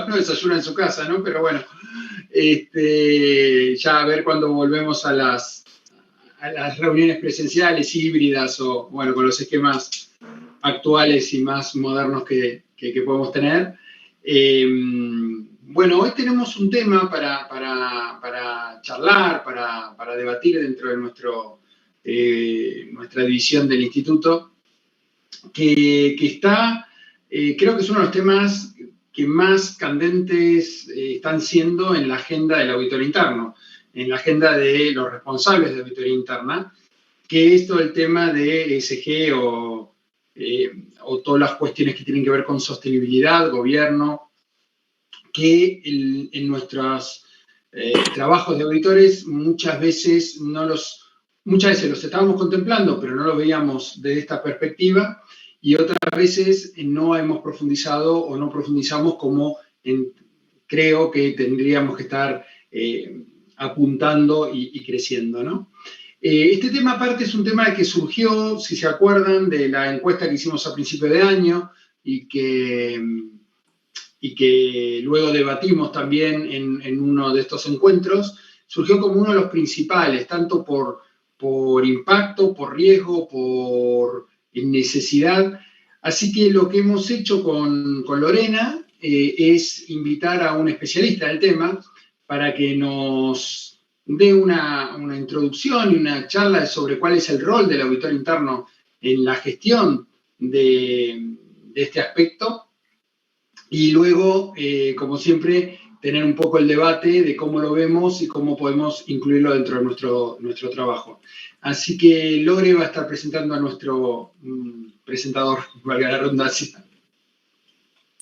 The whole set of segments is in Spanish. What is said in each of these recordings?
uno desayuna en su casa, ¿no? Pero bueno, ya a ver cuando volvemos a las reuniones presenciales, híbridas o, bueno, con los esquemas actuales y más modernos que podemos tener. Bueno, hoy tenemos un tema para charlar, para debatir dentro de nuestra división del instituto, que está, creo que es uno de los temas que más candentes están siendo en la agenda del auditor interno, en la agenda de los responsables de auditoría interna, que es todo el tema de ESG o todas las cuestiones que tienen que ver con sostenibilidad, gobierno, que en nuestros trabajos de auditores muchas veces los estábamos contemplando, pero no los veíamos desde esta perspectiva, y otras veces no hemos profundizado o no profundizamos como creo que tendríamos que estar apuntando y creciendo, ¿no? Este tema aparte es un tema que surgió, si se acuerdan, de la encuesta que hicimos a principio de año y que luego debatimos también en uno de estos encuentros. Surgió como uno de los principales, tanto por impacto, por riesgo, por necesidad. Así que lo que hemos hecho con Lorena es invitar a un especialista del tema para que nos dé una introducción y una charla sobre cuál es el rol del auditor interno en la gestión de este aspecto. Y luego, como siempre, tener un poco el debate de cómo lo vemos y cómo podemos incluirlo dentro de nuestro trabajo. Así que Lore va a estar presentando a nuestro presentador, valga la redundancia.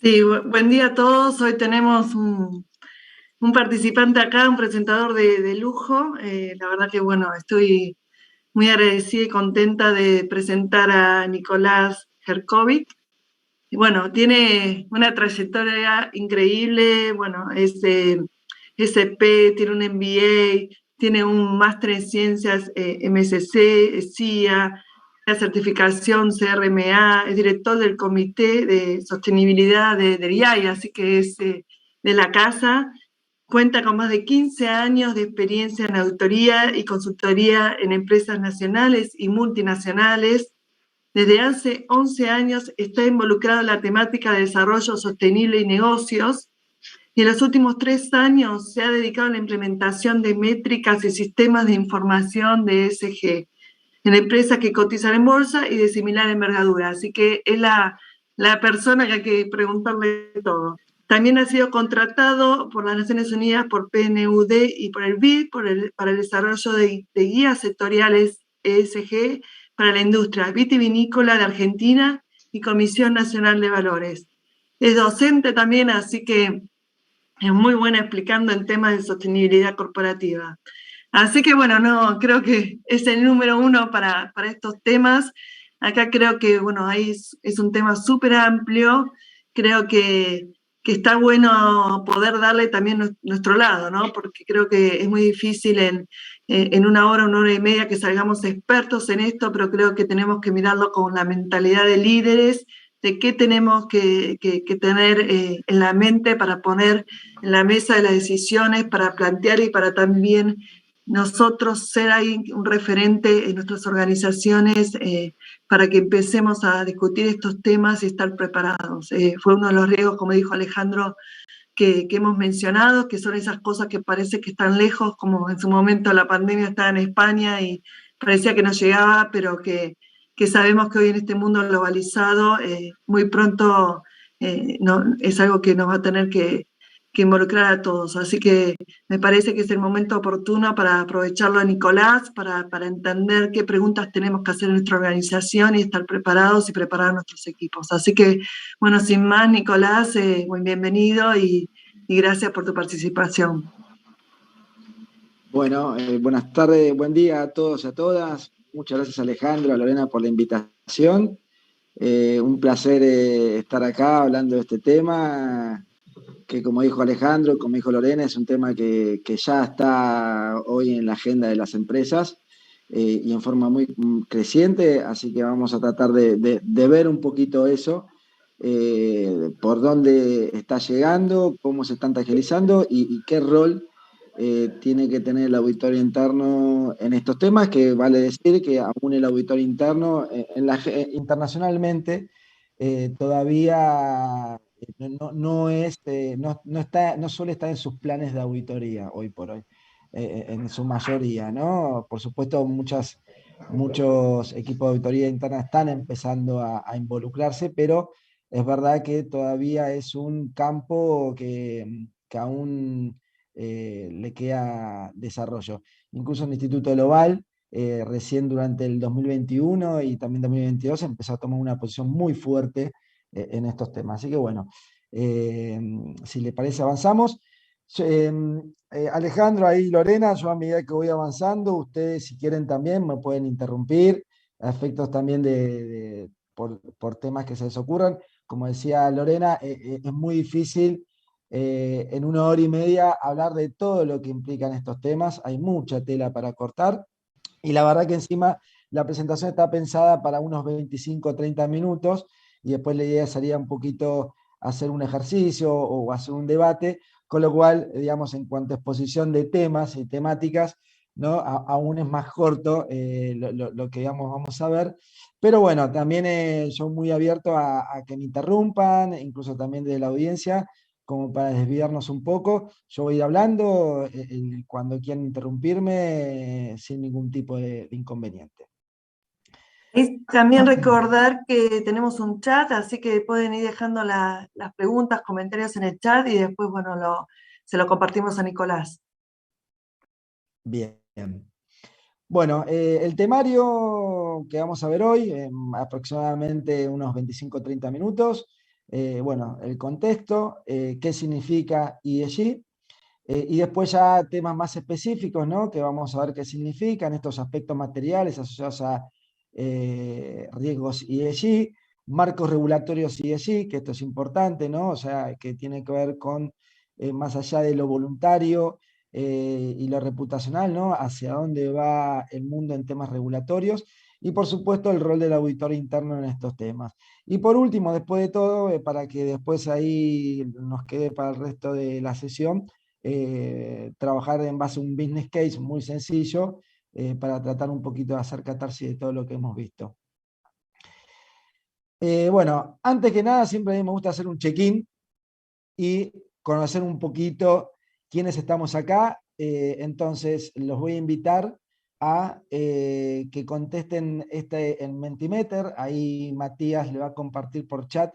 Sí, buen día a todos. Hoy tenemos un participante acá, un presentador de lujo. La verdad que, bueno, estoy muy agradecida y contenta de presentar a Nicolás Herkovic. Y bueno, tiene una trayectoria increíble, bueno, es SP, tiene un MBA, tiene un máster en ciencias MSc, CIA, la certificación CRMA, es director del Comité de Sostenibilidad de IAI, así que es de la casa. Cuenta con más de 15 años de experiencia en auditoría y consultoría en empresas nacionales y multinacionales. Desde hace 11 años está involucrado en la temática de desarrollo sostenible y negocios, y en los últimos 3 años se ha dedicado a la implementación de métricas y sistemas de información de ESG en empresas que cotizan en bolsa y de similar envergadura. Así que es la persona que hay que preguntarle todo. También ha sido contratado por las Naciones Unidas, por PNUD y por el BID para el desarrollo de guías sectoriales ESG para la industria vitivinícola de Argentina y Comisión Nacional de Valores. Es docente también, así que es muy buena explicando en temas de sostenibilidad corporativa. Así que bueno, no, creo que es el número 1 para estos temas. Acá creo que, bueno, ahí es un tema súper amplio. Creo que está bueno poder darle también nuestro lado, ¿no? Porque creo que es muy difícil en una hora y media que salgamos expertos en esto, pero creo que tenemos que mirarlo con la mentalidad de líderes, de qué tenemos que tener en la mente para poner en la mesa de las decisiones, para plantear y para también nosotros ser ahí un referente en nuestras organizaciones para que empecemos a discutir estos temas y estar preparados. Fue uno de los riesgos, como dijo Alejandro, que hemos mencionado, que son esas cosas que parece que están lejos, como en su momento la pandemia estaba en España y parecía que no llegaba, pero que sabemos que hoy en este mundo globalizado muy pronto es algo que nos va a tener que involucrar a todos. Así que me parece que es el momento oportuno para aprovecharlo a Nicolás, para entender qué preguntas tenemos que hacer en nuestra organización y estar preparados y preparar nuestros equipos. Así que, bueno, sin más, Nicolás, muy bienvenido y gracias por tu participación. Bueno, buenas tardes, buen día a todos y a todas. Muchas gracias, Alejandro, a Lorena por la invitación. Un placer estar acá hablando de este tema, que como dijo Alejandro, como dijo Lorena, es un tema que ya está hoy en la agenda de las empresas y en forma muy creciente, así que vamos a tratar de ver un poquito eso por dónde está llegando, cómo se están tangibilizando y qué rol tiene que tener el auditorio interno en estos temas, que vale decir que aún el auditorio interno internacionalmente todavía no suele estar en sus planes de auditoría hoy por hoy, en su mayoría, ¿no? Por supuesto, muchos equipos de auditoría interna están empezando a involucrarse, pero es verdad que todavía es un campo que aún le queda desarrollo. Incluso el Instituto Global, recién durante el 2021 y también 2022, empezó a tomar una posición muy fuerte en estos temas. Así que bueno, si le parece avanzamos. Alejandro, ahí Lorena, yo a medida que voy avanzando, ustedes si quieren también me pueden interrumpir, a efectos también por temas que se les ocurran. Como decía Lorena, es muy difícil en 1 hora y media hablar de todo lo que implican estos temas, hay mucha tela para cortar, y la verdad que encima la presentación está pensada para unos 25 o 30 minutos, y después la idea sería un poquito hacer un ejercicio o hacer un debate, con lo cual, digamos, en cuanto a exposición de temas y temáticas, ¿no? Aún es más corto lo que digamos, vamos a ver. Pero bueno, también yo muy abierto a que me interrumpan, incluso también desde la audiencia, como para desviarnos un poco. Yo voy a ir hablando cuando quieran interrumpirme sin ningún tipo de inconveniente. Y también recordar que tenemos un chat, así que pueden ir dejando las preguntas, comentarios en el chat y después, bueno, se lo compartimos a Nicolás. Bien. Bueno, el temario que vamos a ver hoy, aproximadamente unos 25 o 30 minutos. Bueno, el contexto, qué significa ESG, y después ya temas más específicos, ¿no? Que vamos a ver qué significan estos aspectos materiales asociados a riesgos ESG, marcos regulatorios ESG, que esto es importante, ¿no? O sea, que tiene que ver con, más allá de lo voluntario y lo reputacional, ¿no? Hacia dónde va el mundo en temas regulatorios. Y por supuesto el rol del auditor interno en estos temas. Y por último, después de todo, para que después ahí nos quede para el resto de la sesión, trabajar en base a un business case muy sencillo para tratar un poquito de hacer catarsis de todo lo que hemos visto. Bueno, antes que nada, siempre a mí me gusta hacer un check-in y conocer un poquito quiénes estamos acá. Entonces, los voy a invitar a que contesten en Mentimeter. Ahí Matías le va a compartir por chat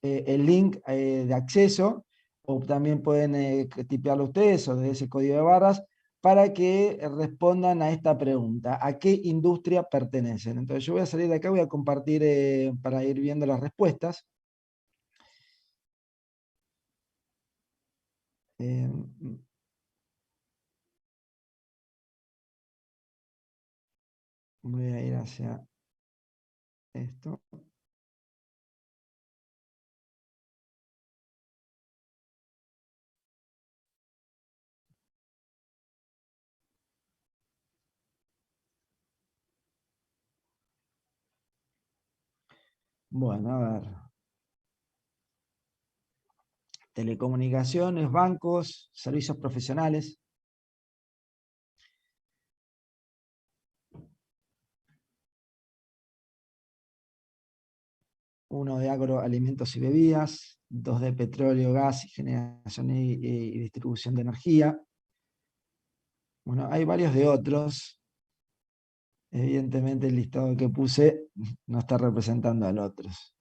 el link de acceso, o también pueden tipearlo ustedes o de ese código de barras, para que respondan a esta pregunta: ¿a qué industria pertenecen? Entonces yo voy a salir de acá, voy a compartir para ir viendo las respuestas. Voy a ir hacia esto. Bueno, a ver. Telecomunicaciones, bancos, servicios profesionales. Uno de agroalimentos y bebidas, 2 de petróleo, gas y generación y distribución de energía. Bueno, hay varios de otros. Evidentemente el listado que puse no está representando a los otros.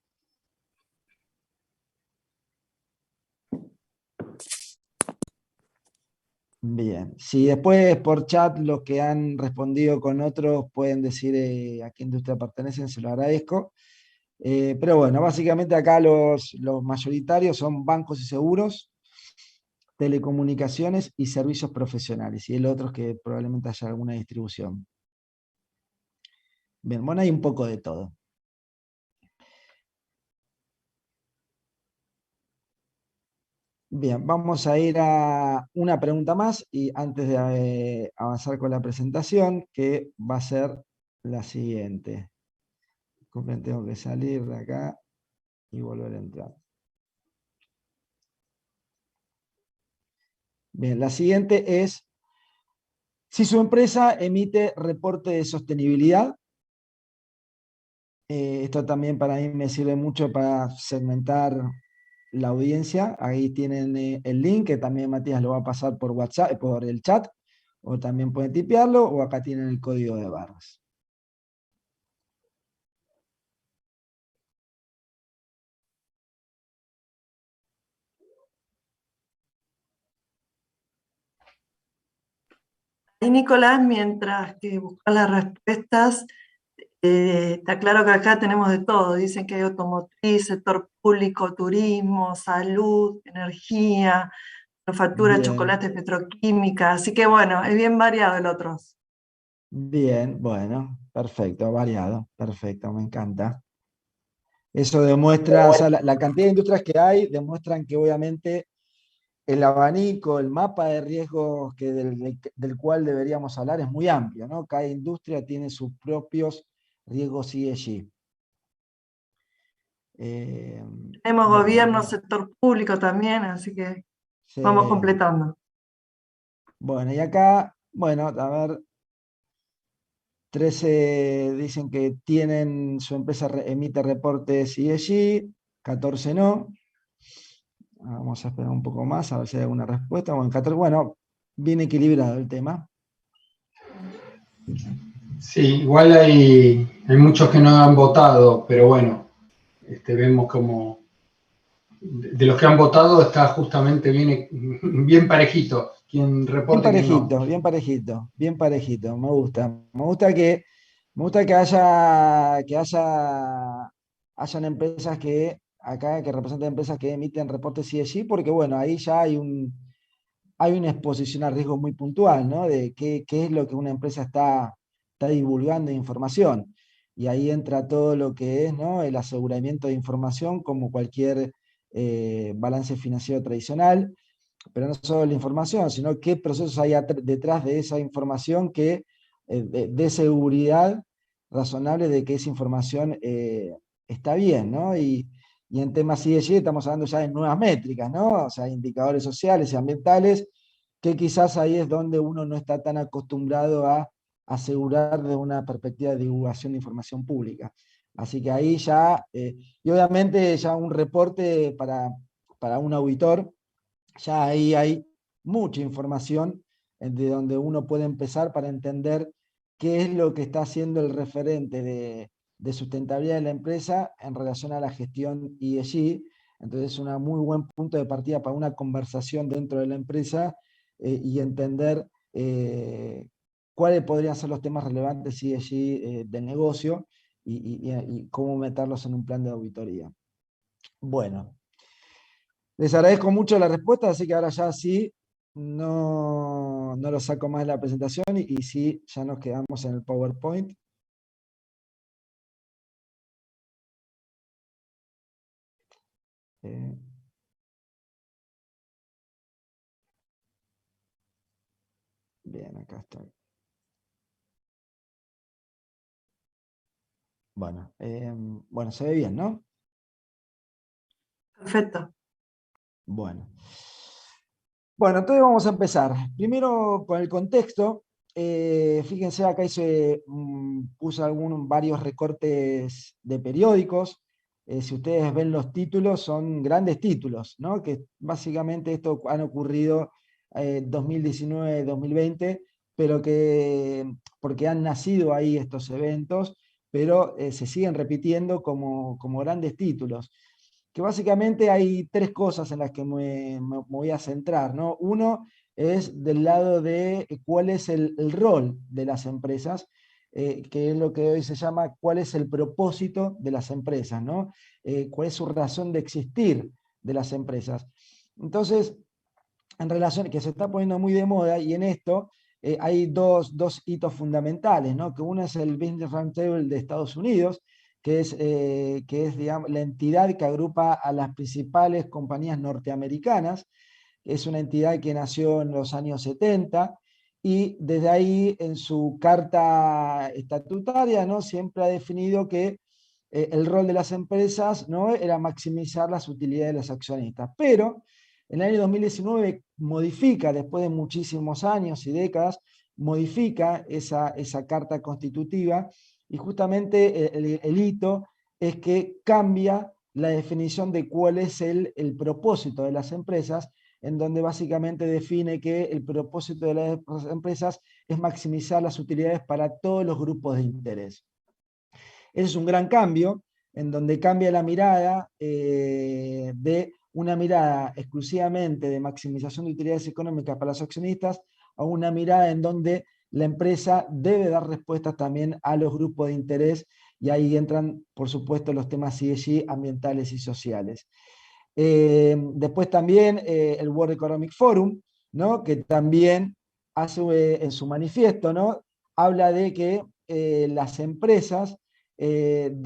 Bien, si después por chat los que han respondido con otros pueden decir a qué industria pertenecen, se lo agradezco. Pero bueno, básicamente acá los mayoritarios son bancos y seguros, telecomunicaciones y servicios profesionales, y el otro es que probablemente haya alguna distribución. Bien, bueno, hay un poco de todo. Bien, vamos a ir a una pregunta más y antes de avanzar con la presentación, que va a ser la siguiente. Tengo que salir de acá y volver a entrar. Bien, la siguiente es, si su empresa emite reporte de sostenibilidad. Esto también para mí me sirve mucho para segmentar la audiencia. Ahí tienen el link, que también Matías lo va a pasar por WhatsApp, por el chat, o también pueden tipearlo, o acá tienen el código de barras. Y Nicolás, mientras que buscas las respuestas, está claro que acá tenemos de todo. Dicen que hay automotriz, sector público, turismo, salud, energía, manufactura, Bien, chocolate, petroquímica. Así que bueno, es bien variado el otro. bien, bueno, perfecto, variado, perfecto, me encanta. Eso demuestra, o sea, la cantidad de industrias que hay demuestran que obviamente el abanico, el mapa de riesgos del cual deberíamos hablar es muy amplio, ¿no? Cada industria tiene sus propios riesgos ESG. Tenemos Bueno, gobierno, sector público también, así que sí. vamos completando. Bueno, y acá, bueno, a ver, 13 dicen que tienen, su empresa emite reportes ESG, 14 no. Vamos a esperar un poco más a ver si hay alguna respuesta. Bueno, 14, bueno, bien equilibrado el tema. Sí, igual hay muchos que no han votado, pero bueno, vemos como de los que han votado está justamente bien parejito, quien Bien reporte y quien no. parejito, bien parejito, bien parejito. Me gusta. Me gusta que hayan empresas que acá que representan empresas que emiten reportes ESG, porque bueno, ahí ya hay una exposición a riesgo muy puntual, ¿no? De qué es lo que una empresa está divulgando de información. Y ahí entra todo lo que es, ¿no? El aseguramiento de información, como cualquier balance financiero tradicional, pero no solo la información, sino qué procesos hay detrás de esa información que dé seguridad razonable de que esa información está bien, ¿no? Y en temas ESG estamos hablando ya de nuevas métricas, ¿no? O sea, indicadores sociales y ambientales, que quizás ahí es donde uno no está tan acostumbrado a asegurar de una perspectiva de divulgación de información pública. Así que ahí ya, y obviamente ya un reporte para un auditor, ya ahí hay mucha información de donde uno puede empezar para entender qué es lo que está haciendo el referente de sustentabilidad de la empresa en relación a la gestión ESG. Entonces es un muy buen punto de partida para una conversación dentro de la empresa y entender cuáles podrían ser los temas relevantes ESG del negocio y cómo meterlos en un plan de auditoría. Bueno, les agradezco mucho la respuesta, así que ahora ya sí, no lo saco más de la presentación y sí, ya nos quedamos en el PowerPoint. Bien, acá está. Bueno, bueno, se ve bien, ¿no? Perfecto. Bueno. Bueno, entonces vamos a empezar. Primero con el contexto. Fíjense, acá puse varios recortes de periódicos. Si ustedes ven los títulos, son grandes títulos, ¿no? Que básicamente esto han ocurrido 2019-2020, pero porque han nacido ahí estos eventos, pero se siguen repitiendo como grandes títulos, que básicamente hay tres cosas en las que me voy a centrar, ¿no? Uno es del lado de cuál es el rol de las empresas, que es lo que hoy se llama cuál es el propósito de las empresas, ¿no? Cuál es su razón de existir de las empresas. Entonces, en relación, que se está poniendo muy de moda, y en esto hay dos hitos fundamentales, ¿no? Que uno es el Business Roundtable de Estados Unidos, que es digamos, la entidad que agrupa a las principales compañías norteamericanas. Es una entidad que nació en los años 70 y desde ahí en su carta estatutaria, ¿no? Siempre ha definido que el rol de las empresas, ¿no?, era maximizar las utilidades de los accionistas. Pero en el año 2019 modifica, después de muchísimos años y décadas, modifica esa carta constitutiva, y justamente el hito es que cambia la definición de cuál es el propósito de las empresas, en donde básicamente define que el propósito de las empresas es maximizar las utilidades para todos los grupos de interés. Ese es un gran cambio, en donde cambia la mirada de una mirada exclusivamente de maximización de utilidades económicas para los accionistas a una mirada en donde la empresa debe dar respuestas también a los grupos de interés, y ahí entran, por supuesto, los temas ESG, ambientales y sociales. Después también el World Economic Forum, ¿no?, que también hace en su manifiesto, ¿no?, habla de que las empresas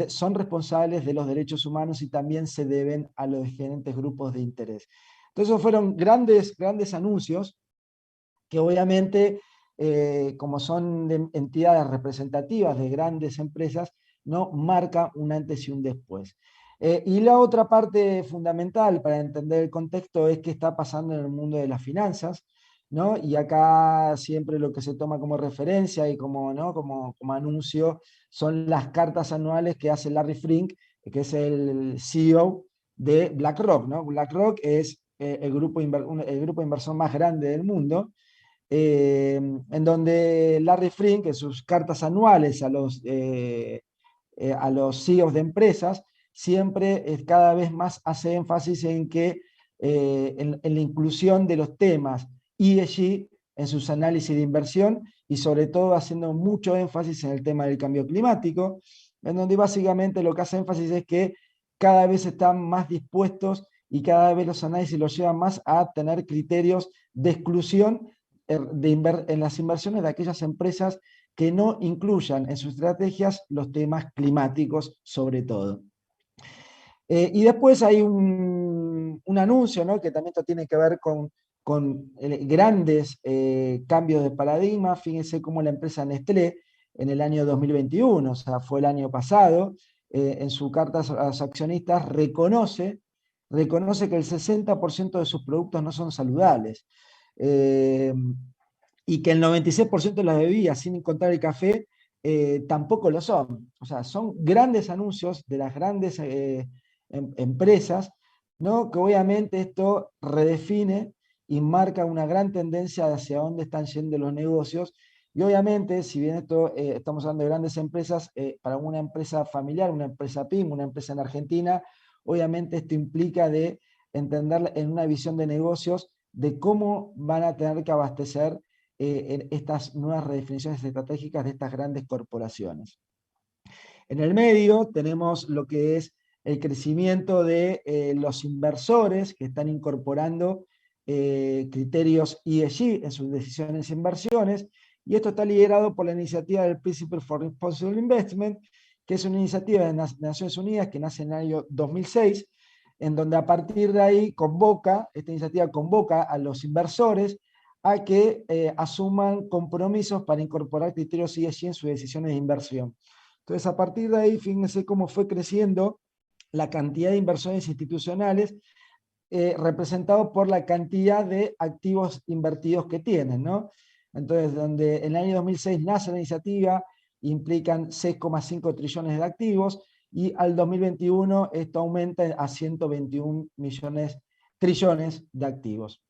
son responsables de los derechos humanos y también se deben a los diferentes grupos de interés. Entonces fueron grandes anuncios que obviamente, como son entidades representativas de grandes empresas, ¿no?, marca un antes y un después. Y la otra parte fundamental para entender el contexto es qué está pasando en el mundo de las finanzas, ¿no? Y acá siempre lo que se toma como referencia y como, ¿no?, como anuncio son las cartas anuales que hace Larry Fink, que es el CEO de BlackRock, ¿no? BlackRock es el grupo de inversión más grande del mundo, en donde Larry Fink, en sus cartas anuales a los CEOs de empresas, siempre cada vez más hace énfasis en que en la inclusión de los temas ESG en sus análisis de inversión, y sobre todo haciendo mucho énfasis en el tema del cambio climático, en donde básicamente lo que hace énfasis es que cada vez están más dispuestos y cada vez los análisis los llevan más a tener criterios de exclusión en las inversiones de aquellas empresas que no incluyan en sus estrategias los temas climáticos, sobre todo. Y después hay un anuncio, ¿no?, que también esto tiene que ver con grandes cambios de paradigma. Fíjense cómo la empresa Nestlé en el año 2021, o sea, fue el año pasado, en su carta a los accionistas reconoce que el 60% de sus productos no son saludables. Y que el 96% de las bebidas, sin contar el café, tampoco lo son. O sea, son grandes anuncios de las grandes empresas, ¿no?, que obviamente esto redefine y marca una gran tendencia hacia dónde están yendo los negocios. Y obviamente, si bien esto estamos hablando de grandes empresas, para una empresa familiar, una empresa PYME, una empresa en Argentina, obviamente esto implica de entender en una visión de negocios de cómo van a tener que abastecer en estas nuevas redefiniciones estratégicas de estas grandes corporaciones. En el medio tenemos lo que es el crecimiento de los inversores que están incorporando criterios ESG en sus decisiones e inversiones, y esto está liderado por la iniciativa del Principles for Responsible Investment, que es una iniciativa de Naciones Unidas que nace en el año 2006, en donde a partir de ahí esta iniciativa convoca a los inversores a que asuman compromisos para incorporar criterios ESG en sus decisiones de inversión. Entonces, a partir de ahí, fíjense cómo fue creciendo la cantidad de inversiones institucionales representado por la cantidad de activos invertidos que tienen, ¿no? Entonces, donde en el año 2006 nace la iniciativa, implican 6,5 trillones de activos, y al 2021 esto aumenta a 121 trillones de activos.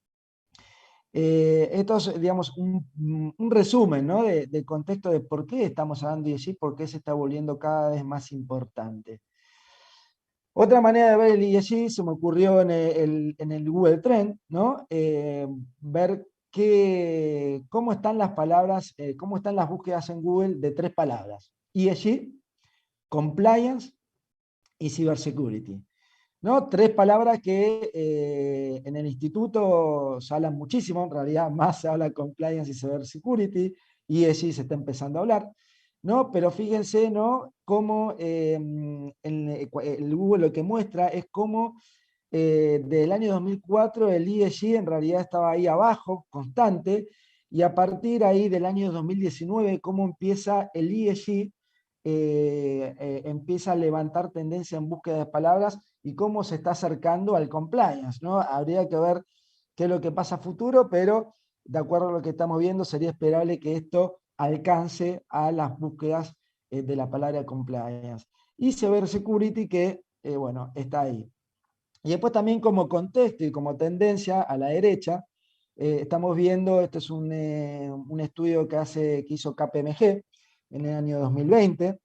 Esto es, digamos, un resumen, ¿no?, del contexto de por qué estamos hablando de ESG, por qué se está volviendo cada vez más importante. Otra manera de ver el ESG se me ocurrió en el Google Trend, ¿no? Ver cómo están las palabras, cómo están las búsquedas en Google de 3 palabras: ESG, compliance y cybersecurity, ¿no? 3 palabras que en el instituto se hablan muchísimo, en realidad más se habla compliance y cybersecurity, y ESG se está empezando a hablar, ¿no? Pero fíjense, ¿no?, cómo el Google lo que muestra es cómo del año 2004 el ESG en realidad estaba ahí abajo, constante, y a partir ahí del año 2019 cómo empieza el ESG empieza a levantar tendencia en búsqueda de palabras y cómo se está acercando al compliance, ¿no? Habría que ver qué es lo que pasa a futuro, pero de acuerdo a lo que estamos viendo, sería esperable que esto alcance a las búsquedas de la palabra compliance. Y cybersecurity que, bueno, está ahí. Y después también como contexto y como tendencia a la derecha, estamos viendo, este es un estudio que hizo KPMG en el año 2020,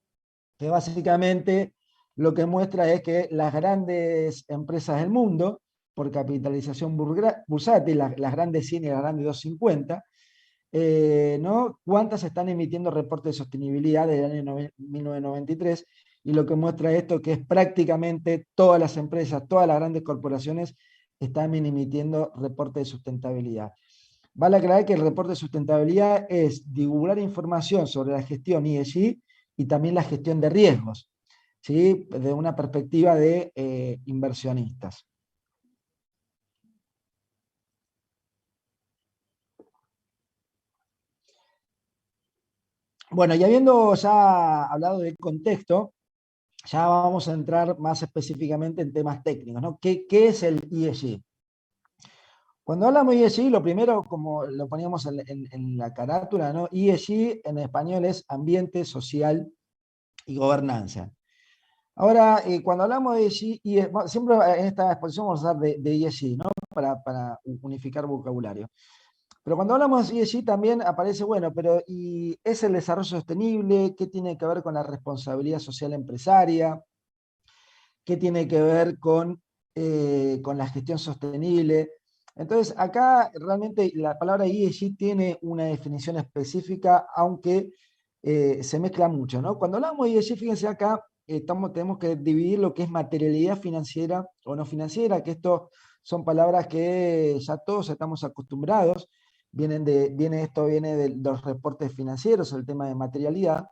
que básicamente lo que muestra es que las grandes empresas del mundo, por capitalización bursátil, las grandes 100 y las grandes 250, ¿no? ¿Cuántas están emitiendo reportes de sostenibilidad desde el año 1993? Y lo que muestra esto que es prácticamente todas las empresas, todas las grandes corporaciones están emitiendo reportes de sustentabilidad. Vale aclarar que el reporte de sustentabilidad es divulgar información sobre la gestión ESG y también la gestión de riesgos, ¿sí? Desde una perspectiva de inversionistas. Bueno, y habiendo ya hablado del contexto, ya vamos a entrar más específicamente en temas técnicos, ¿no? ¿Qué es el ESG? Cuando hablamos de ESG, lo primero, como lo poníamos en la carátula, ¿no? ESG en español es ambiente, social y gobernanza. Ahora, cuando hablamos de ESG, siempre en esta exposición vamos a hablar de ESG, ¿no? Para unificar vocabulario. Pero cuando hablamos de ESG también aparece, bueno, pero ¿y es el desarrollo sostenible? ¿Qué tiene que ver con la responsabilidad social empresaria? ¿Qué tiene que ver con la gestión sostenible? Entonces, acá realmente la palabra ESG tiene una definición específica, aunque se mezcla mucho, ¿no? Cuando hablamos de ESG, fíjense acá, tenemos que dividir lo que es materialidad financiera o no financiera, que esto son palabras que ya todos estamos acostumbrados, viene de los reportes financieros, el tema de materialidad.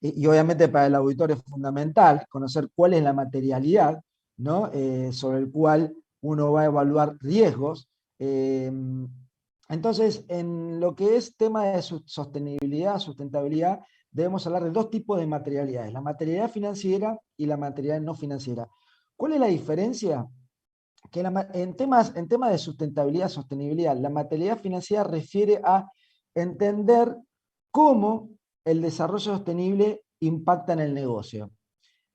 Y obviamente para el auditor es fundamental conocer cuál es la materialidad, ¿no? Sobre el cual uno va a evaluar riesgos. Entonces, en lo que es tema de sostenibilidad, sustentabilidad, debemos hablar de dos tipos de materialidades, la materialidad financiera y la materialidad no financiera. ¿Cuál es la diferencia? Que en temas de sustentabilidad, sostenibilidad, la materialidad financiera refiere a entender cómo el desarrollo sostenible impacta en el negocio.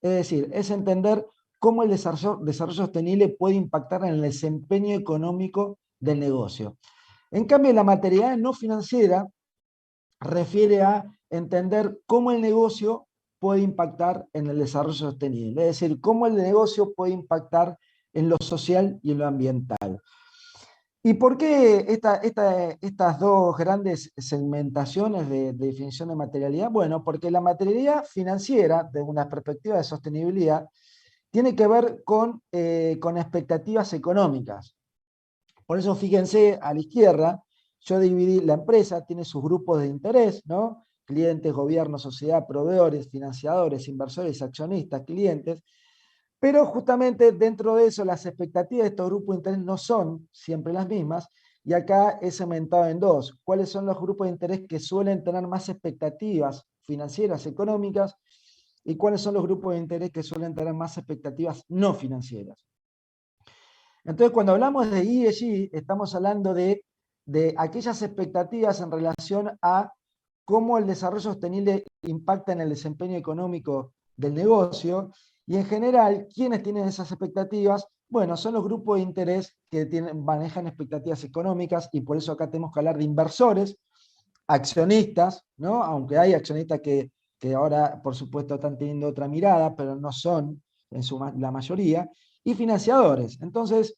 Es decir, es entender cómo el desarrollo sostenible puede impactar en el desempeño económico del negocio. En cambio, la materialidad no financiera refiere a entender cómo el negocio puede impactar en el desarrollo sostenible, es decir, cómo el negocio puede impactar en lo social y en lo ambiental. ¿Y por qué estas dos grandes segmentaciones de definición de materialidad? Bueno, porque la materialidad financiera, desde una perspectiva de sostenibilidad, tiene que ver con expectativas económicas. Por eso, fíjense, a la izquierda, yo dividí, la empresa tiene sus grupos de interés, ¿no? Clientes, gobierno, sociedad, proveedores, financiadores, inversores, accionistas, clientes. Pero justamente dentro de eso las expectativas de estos grupos de interés no son siempre las mismas, y acá es segmentado en dos. ¿Cuáles son los grupos de interés que suelen tener más expectativas financieras, económicas? ¿Y cuáles son los grupos de interés que suelen tener más expectativas no financieras? Entonces, cuando hablamos de ESG, estamos hablando de aquellas expectativas en relación a cómo el desarrollo sostenible impacta en el desempeño económico del negocio. Y en general, ¿quiénes tienen esas expectativas? Bueno, son los grupos de interés que manejan expectativas económicas, y por eso acá tenemos que hablar de inversores, accionistas, ¿no? Aunque hay accionistas que ahora, por supuesto, están teniendo otra mirada, pero no son la mayoría, y financiadores. Entonces,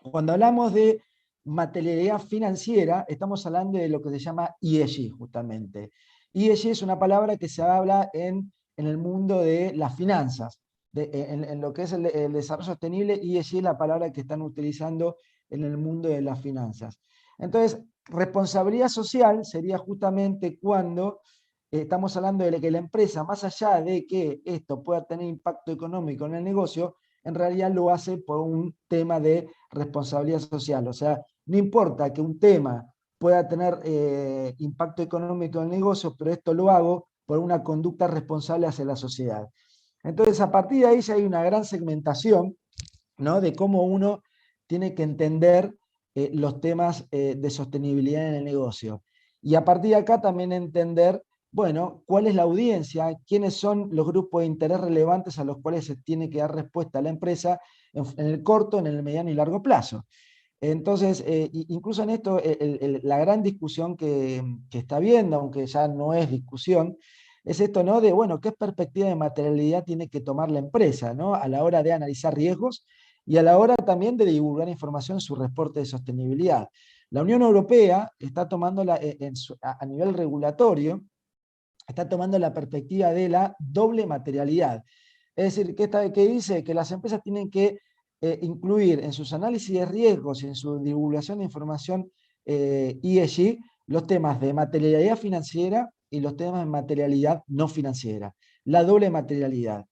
cuando hablamos de materialidad financiera, estamos hablando de lo que se llama ESG, justamente. ESG es una palabra que se habla en el mundo de las finanzas. En lo que es el desarrollo sostenible, ESG es la palabra que están utilizando en el mundo de las finanzas. Entonces, responsabilidad social sería justamente cuando estamos hablando de que la empresa, más allá de que esto pueda tener impacto económico en el negocio, en realidad lo hace por un tema de responsabilidad social. O sea, no importa que un tema pueda tener impacto económico en el negocio, pero esto lo hago por una conducta responsable hacia la sociedad. Entonces, a partir de ahí ya hay una gran segmentación, ¿no?, de cómo uno tiene que entender los temas de sostenibilidad en el negocio. Y a partir de acá también entender, bueno, cuál es la audiencia, quiénes son los grupos de interés relevantes a los cuales se tiene que dar respuesta a la empresa en el corto, en el mediano y largo plazo. Entonces, incluso en esto, la gran discusión que está habiendo, aunque ya no es discusión, es esto, ¿no?, de, bueno, qué perspectiva de materialidad tiene que tomar la empresa, ¿no?, a la hora de analizar riesgos y a la hora también de divulgar información en su reporte de sostenibilidad. La Unión Europea está tomando a nivel regulatorio, está tomando la perspectiva de la doble materialidad. Es decir, que dice que las empresas tienen que incluir en sus análisis de riesgos y en su divulgación de información ESG los temas de materialidad financiera y los temas de materialidad no financiera, la doble materialidad.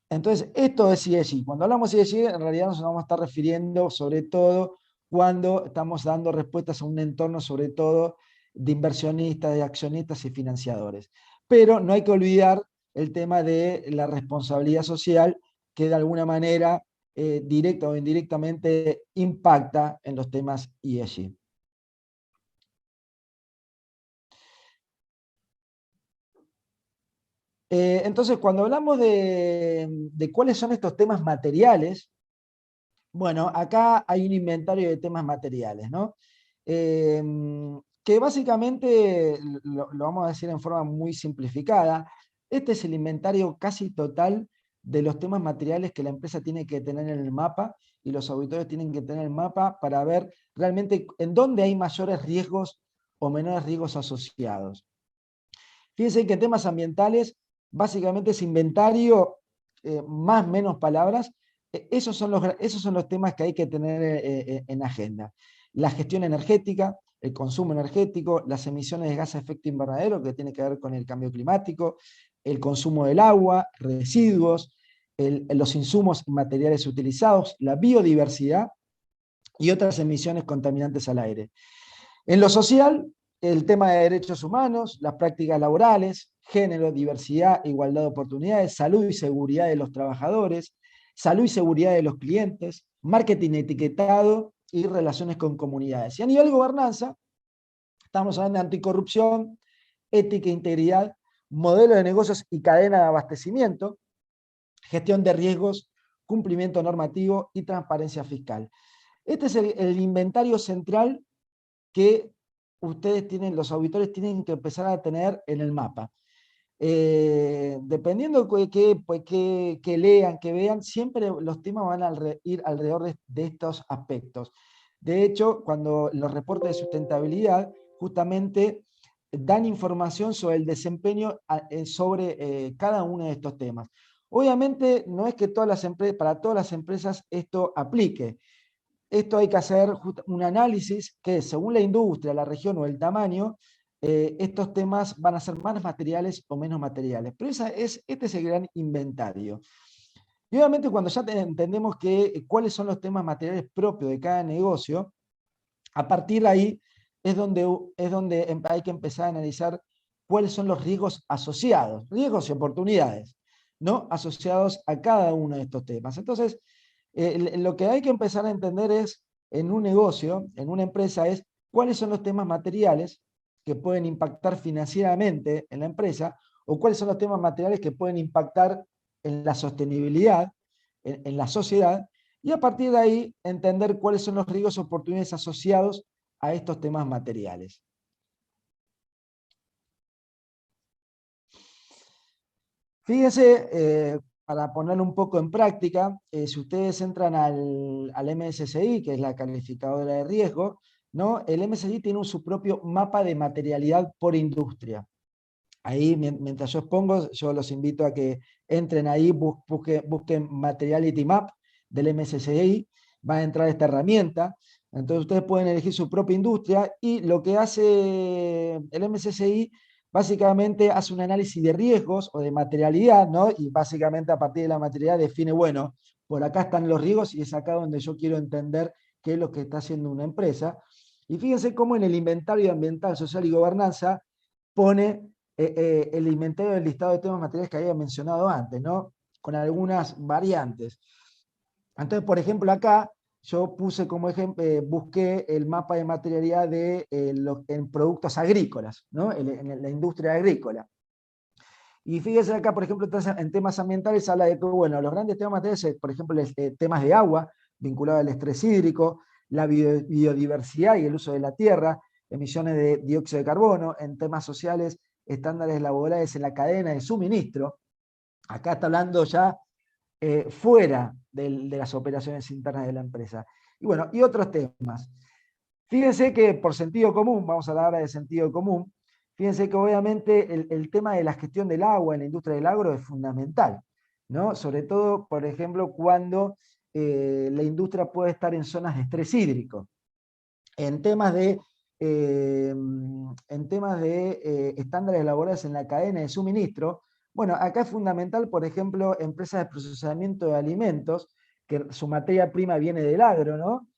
Entonces, esto es ESG. Cuando hablamos de ESG, en realidad nos vamos a estar refiriendo sobre todo cuando estamos dando respuestas a un entorno, sobre todo de inversionistas, de accionistas y financiadores. Pero no hay que olvidar el tema de la responsabilidad social, que de alguna manera, directa o indirectamente, impacta en los temas ESG. Entonces, cuando hablamos de cuáles son estos temas materiales, bueno, acá hay un inventario de temas materiales, ¿no? Que básicamente, lo vamos a decir en forma muy simplificada, este es el inventario casi total de los temas materiales que la empresa tiene que tener en el mapa y los auditores tienen que tener el mapa para ver realmente en dónde hay mayores riesgos o menores riesgos asociados. Fíjense que en temas ambientales, básicamente ese inventario, más o menos palabras, esos son los temas que hay que tener en agenda. La gestión energética, el consumo energético, las emisiones de gases de efecto invernadero, que tiene que ver con el cambio climático, el consumo del agua, residuos, los insumos y materiales utilizados, la biodiversidad y otras emisiones contaminantes al aire. En lo social, el tema de derechos humanos, las prácticas laborales, género, diversidad, igualdad de oportunidades, salud y seguridad de los trabajadores, salud y seguridad de los clientes, marketing etiquetado y relaciones con comunidades. Y a nivel gobernanza, estamos hablando de anticorrupción, ética e integridad, modelo de negocios y cadena de abastecimiento, gestión de riesgos, cumplimiento normativo y transparencia fiscal. Este es el inventario central que ustedes tienen, los auditores tienen que empezar a tener en el mapa. Dependiendo de que lean, que vean, siempre los temas van a ir alrededor de estos aspectos. De hecho, cuando los reportes de sustentabilidad justamente dan información sobre el desempeño sobre cada uno de estos temas. Obviamente no es que para todas las empresas esto aplique. Esto hay que hacer un análisis que, según la industria, la región o el tamaño, estos temas van a ser más materiales o menos materiales. Pero este es el gran inventario. Y obviamente cuando ya entendemos cuáles son los temas materiales propios de cada negocio, a partir de ahí es donde hay que empezar a analizar cuáles son los riesgos asociados, riesgos y oportunidades, ¿no?, asociados a cada uno de estos temas. Entonces, lo que hay que empezar a entender es, en un negocio, en una empresa, es cuáles son los temas materiales que pueden impactar financieramente en la empresa, o cuáles son los temas materiales que pueden impactar en la sostenibilidad, en la sociedad, y a partir de ahí entender cuáles son los riesgos y oportunidades asociados a estos temas materiales. Fíjense, para ponerlo un poco en práctica, si ustedes entran al MSCI, que es la calificadora de riesgo, ¿no?, el MSCI tiene su propio mapa de materialidad por industria. Ahí, mientras yo expongo, yo los invito a que entren ahí, busquen Materiality Map del MSCI, va a entrar esta herramienta, entonces ustedes pueden elegir su propia industria, y lo que hace el MSCI básicamente hace un análisis de riesgos o de materialidad, ¿no?, y básicamente a partir de la materialidad define, bueno, por acá están los riesgos y es acá donde yo quiero entender qué es lo que está haciendo una empresa. Y fíjense cómo en el inventario ambiental, social y gobernanza pone el inventario del listado de temas materiales que había mencionado antes, ¿no? Con algunas variantes. Entonces, por ejemplo, acá yo puse como ejemplo, busqué el mapa de materialidad en productos agrícolas, ¿no? En la industria agrícola. Y fíjese acá, por ejemplo, en temas ambientales habla de que, bueno, los grandes temas materiales, por ejemplo, temas de agua, vinculados al estrés hídrico, la biodiversidad y el uso de la tierra, emisiones de dióxido de carbono, en temas sociales, estándares laborales en la cadena de suministro. Acá está hablando ya fuera de las operaciones internas de la empresa. Y bueno, y otros temas. Fíjense que por sentido común, vamos a hablar ahora de sentido común, fíjense que obviamente el tema de la gestión del agua en la industria del agro es fundamental, ¿no? Sobre todo, por ejemplo, cuando la industria puede estar en zonas de estrés hídrico. En temas de, estándares laborales en la cadena de suministro, bueno, acá es fundamental, por ejemplo, empresas de procesamiento de alimentos, que su materia prima viene del agro, ¿no?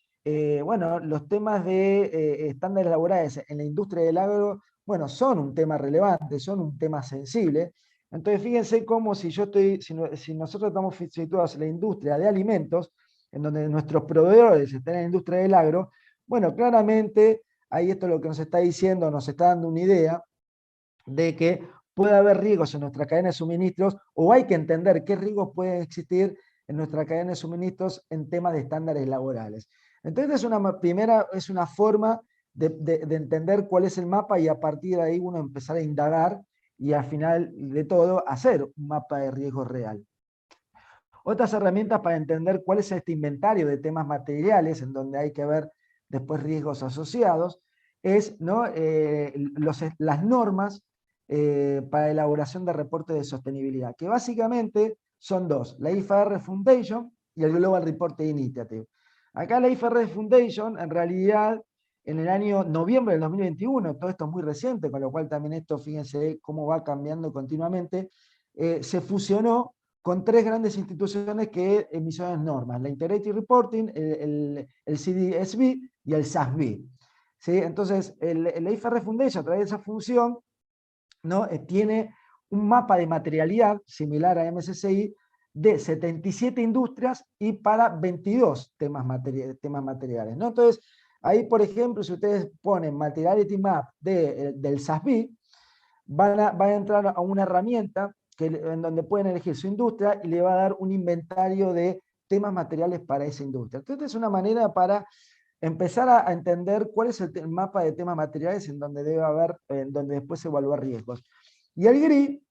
Bueno, los temas de estándares laborales en la industria del agro, bueno, son un tema relevante, son un tema sensible. Entonces, fíjense cómo si nosotros estamos situados en la industria de alimentos, en donde nuestros proveedores están en la industria del agro, bueno, claramente, ahí esto es lo que nos está diciendo, nos está dando una idea de que puede haber riesgos en nuestra cadena de suministros, o hay que entender qué riesgos pueden existir en nuestra cadena de suministros en temas de estándares laborales. Entonces, es una forma de entender cuál es el mapa y a partir de ahí uno empezar a indagar y al final de todo hacer un mapa de riesgo real. Otras herramientas para entender cuál es este inventario de temas materiales, en donde hay que ver después riesgos asociados, es, ¿no? Las normas para elaboración de reportes de sostenibilidad, que básicamente son dos, la IFR Foundation y el Global Reporting Initiative. Acá la IFR Foundation, en realidad, en el año noviembre del 2021, todo esto es muy reciente, con lo cual también esto, fíjense cómo va cambiando continuamente, se fusionó con tres grandes instituciones que emisiones normas, la Integrated Reporting, el CDSB y el SASB. ¿Sí? Entonces, la IFR Foundation, a través de esa función, ¿no? Tiene un mapa de materialidad similar a MSCI de 77 industrias y para 22 temas materiales, ¿no? Entonces, ahí, por ejemplo, si ustedes ponen Materiality Map del SASB, van a entrar a una herramienta en donde pueden elegir su industria y le va a dar un inventario de temas materiales para esa industria. Entonces es una manera para empezar a entender cuál es el mapa de temas materiales en donde debe haber, en donde después evaluar riesgos. Y el GRI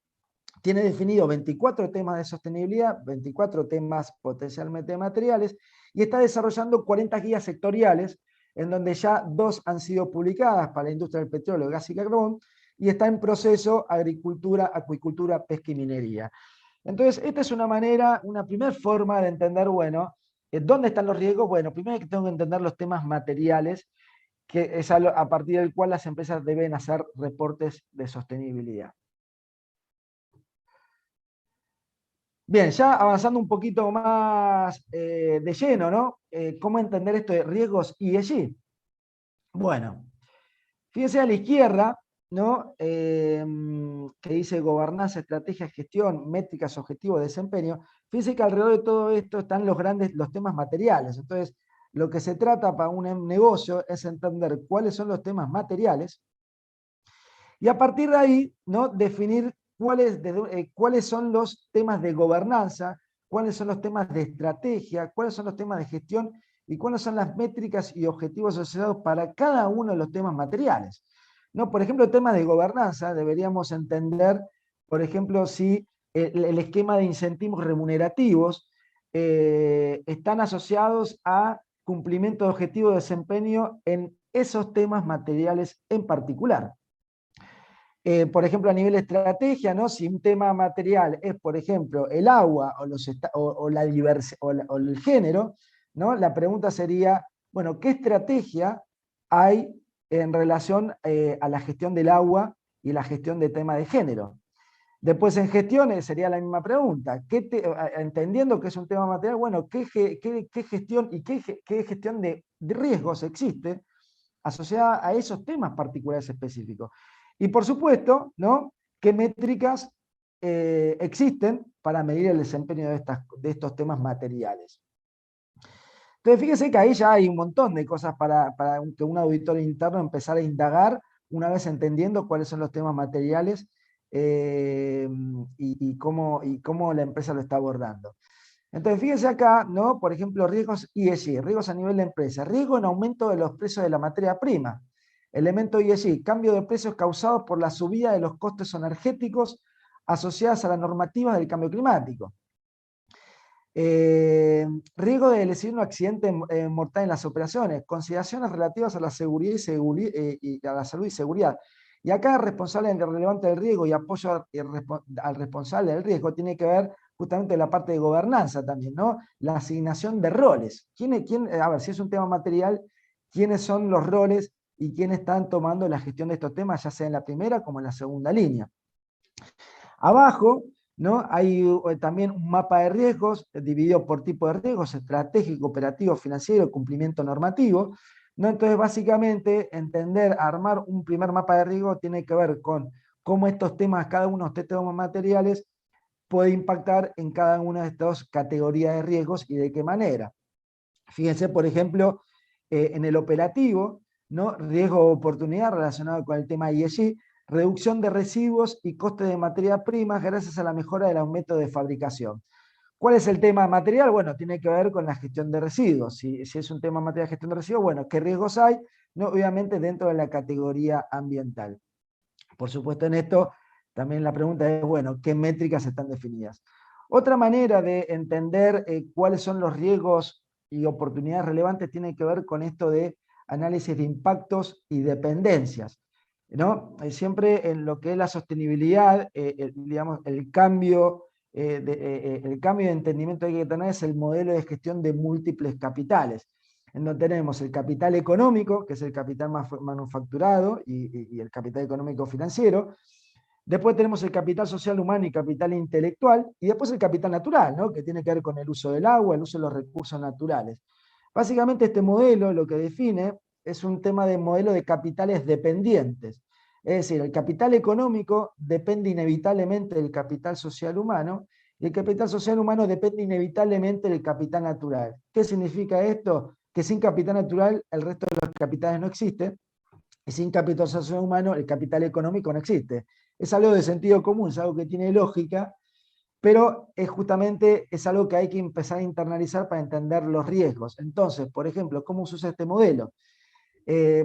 tiene definido 24 temas de sostenibilidad, 24 temas potencialmente materiales, y está desarrollando 40 guías sectoriales, en donde ya 2 han sido publicadas para la industria del petróleo, gas y carbón, y está en proceso agricultura, acuicultura, pesca y minería. Entonces, esta es una manera, una primera forma de entender, bueno, ¿dónde están los riesgos? Bueno, primero que tengo que entender los temas materiales, que es a partir del cual las empresas deben hacer reportes de sostenibilidad. Bien, ya avanzando un poquito más de lleno, ¿no? ¿Cómo entender esto de riesgos ESG? Bueno, fíjense a la izquierda, ¿no? Que dice gobernanza, estrategia, gestión, métricas, objetivos, desempeño. Fíjense que alrededor de todo esto están los temas materiales. Entonces, lo que se trata para un negocio es entender cuáles son los temas materiales y a partir de ahí, ¿no? Definir cuáles son los temas de gobernanza, cuáles son los temas de estrategia, cuáles son los temas de gestión y cuáles son las métricas y objetivos asociados para cada uno de los temas materiales. ¿No? Por ejemplo, temas de gobernanza, deberíamos entender, por ejemplo, si el esquema de incentivos remunerativos están asociados a cumplimiento de objetivos de desempeño en esos temas materiales en particular. Por ejemplo, a nivel de estrategia, ¿no? Si un tema material es, por ejemplo, el agua o el género, ¿no? La pregunta sería, bueno, ¿qué estrategia hay en relación a la gestión del agua y la gestión de tema de género? Después en gestiones sería la misma pregunta. Entendiendo que es un tema material, bueno, ¿qué gestión y qué gestión de riesgos existe asociada a esos temas particulares específicos? Y por supuesto, ¿no? qué métricas existen para medir el desempeño de estos temas materiales. Entonces, fíjese que ahí ya hay un montón de cosas para que un auditor interno empezara a indagar, una vez entendiendo cuáles son los temas materiales y cómo la empresa lo está abordando. Entonces, fíjese acá, ¿no? Por ejemplo, riesgos ESG, riesgos a nivel de empresa, riesgo en aumento de los precios de la materia prima. Elemento ESG, cambio de precios causados por la subida de los costes energéticos asociadas a las normativas del cambio climático. Riesgo de lesionar un accidente mortal en las operaciones, consideraciones relativas a la seguridad y a la salud y seguridad. Y acá el responsable relevante del riesgo y apoyo al responsable del riesgo tiene que ver justamente la parte de gobernanza también, ¿no? La asignación de roles. A ver, si es un tema material, ¿quiénes son los roles y quiénes están tomando la gestión de estos temas, ya sea en la primera como en la segunda línea? Abajo, ¿no? Hay también un mapa de riesgos dividido por tipo de riesgos: estratégico, operativo, financiero, cumplimiento normativo, ¿no? Entonces, básicamente, armar un primer mapa de riesgo tiene que ver con cómo estos temas, cada uno de estos temas materiales, puede impactar en cada una de estas categorías de riesgos y de qué manera. Fíjense, por ejemplo, en el operativo, ¿no? Riesgo o oportunidad relacionado con el tema ESG, reducción de residuos y coste de materia prima gracias a la mejora del aumento de fabricación. ¿Cuál es el tema material? Bueno, tiene que ver con la gestión de residuos. Si es un tema material de gestión de residuos, bueno, ¿qué riesgos hay? No, obviamente dentro de la categoría ambiental. Por supuesto, en esto también la pregunta es, bueno, ¿qué métricas están definidas? Otra manera de entender cuáles son los riesgos y oportunidades relevantes tiene que ver con esto de análisis de impactos y dependencias, ¿no? Siempre en lo que es la sostenibilidad, digamos, el cambio de entendimiento que hay que tener es el modelo de gestión de múltiples capitales, en donde tenemos el capital económico, que es el capital manufacturado y el capital económico financiero. Después tenemos el capital social humano y capital intelectual, y después el capital natural, ¿no? Que tiene que ver con el uso del agua, el uso de los recursos naturales. Básicamente este modelo lo que define es un tema de modelo de capitales dependientes. Es decir, el capital económico depende inevitablemente del capital social humano, y el capital social humano depende inevitablemente del capital natural. ¿Qué significa esto? Que sin capital natural el resto de los capitales no existe, y sin capital social humano el capital económico no existe. Es algo de sentido común, es algo que tiene lógica, pero es algo que hay que empezar a internalizar para entender los riesgos. Entonces, por ejemplo, ¿cómo se usa este modelo?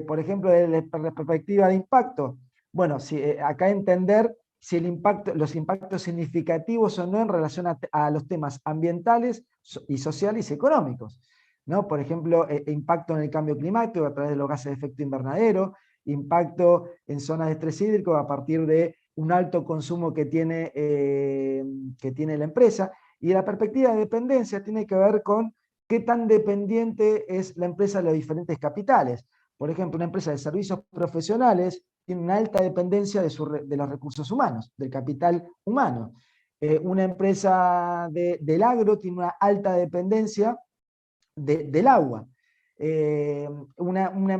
Por ejemplo, desde la perspectiva de impacto. Bueno, acá entender si los impactos significativos o no en relación a los temas ambientales y sociales y económicos, ¿no? Por ejemplo, impacto en el cambio climático a través de los gases de efecto invernadero, impacto en zonas de estrés hídrico a partir de un alto consumo que tiene la empresa. Y la perspectiva de dependencia tiene que ver con qué tan dependiente es la empresa de los diferentes capitales. Por ejemplo, una empresa de servicios profesionales tiene una alta dependencia de los recursos humanos, del capital humano. Una empresa del agro tiene una alta dependencia del agua. Una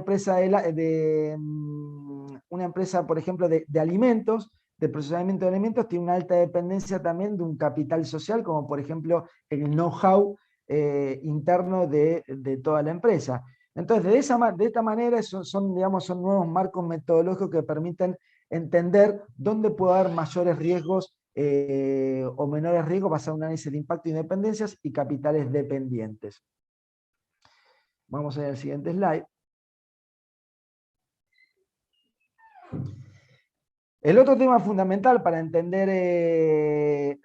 empresa, por ejemplo, de alimentos, de procesamiento de alimentos, tiene una alta dependencia también de un capital social, como por ejemplo el know-how interno de toda la empresa. Entonces, de esta manera son nuevos marcos metodológicos que permiten entender dónde puede haber mayores riesgos o menores riesgos basado en un análisis de impacto y dependencias y capitales dependientes. Vamos a ver el siguiente slide. El otro tema fundamental para entender,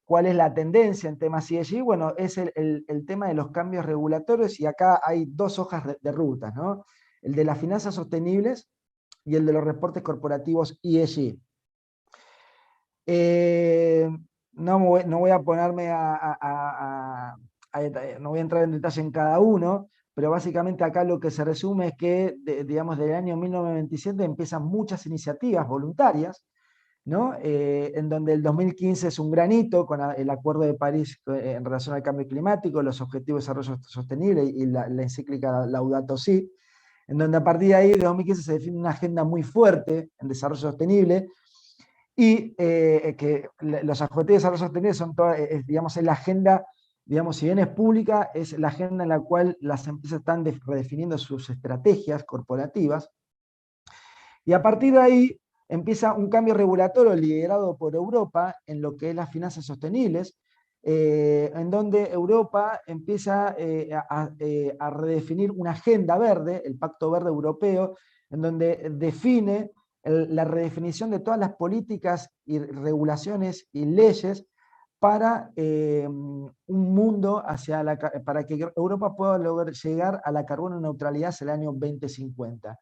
cuál es la tendencia en temas ESG, bueno, es el tema de los cambios regulatorios, y acá hay dos hojas de ruta, ¿no? El de las finanzas sostenibles y el de los reportes corporativos ESG. No voy a ponerme no voy a entrar en detalle en cada uno, pero básicamente acá lo que se resume es que, digamos, desde el año 1997 empiezan muchas iniciativas voluntarias, ¿no? En donde el 2015 es un gran hito con el Acuerdo de París en relación al cambio climático, los Objetivos de Desarrollo Sostenible y la encíclica Laudato Si, en donde a partir de ahí, de 2015, se define una agenda muy fuerte en desarrollo sostenible, y que los objetivos de desarrollo sostenible son digamos, es la agenda, digamos, si bien es pública, es la agenda en la cual las empresas están redefiniendo sus estrategias corporativas, y a partir de ahí empieza un cambio regulatorio liderado por Europa en lo que es las finanzas sostenibles, en donde Europa empieza a redefinir una agenda verde, el Pacto Verde Europeo, en donde define la redefinición de todas las políticas y regulaciones y leyes para un mundo para que Europa pueda lograr llegar a la carbono neutralidad hacia el año 2050.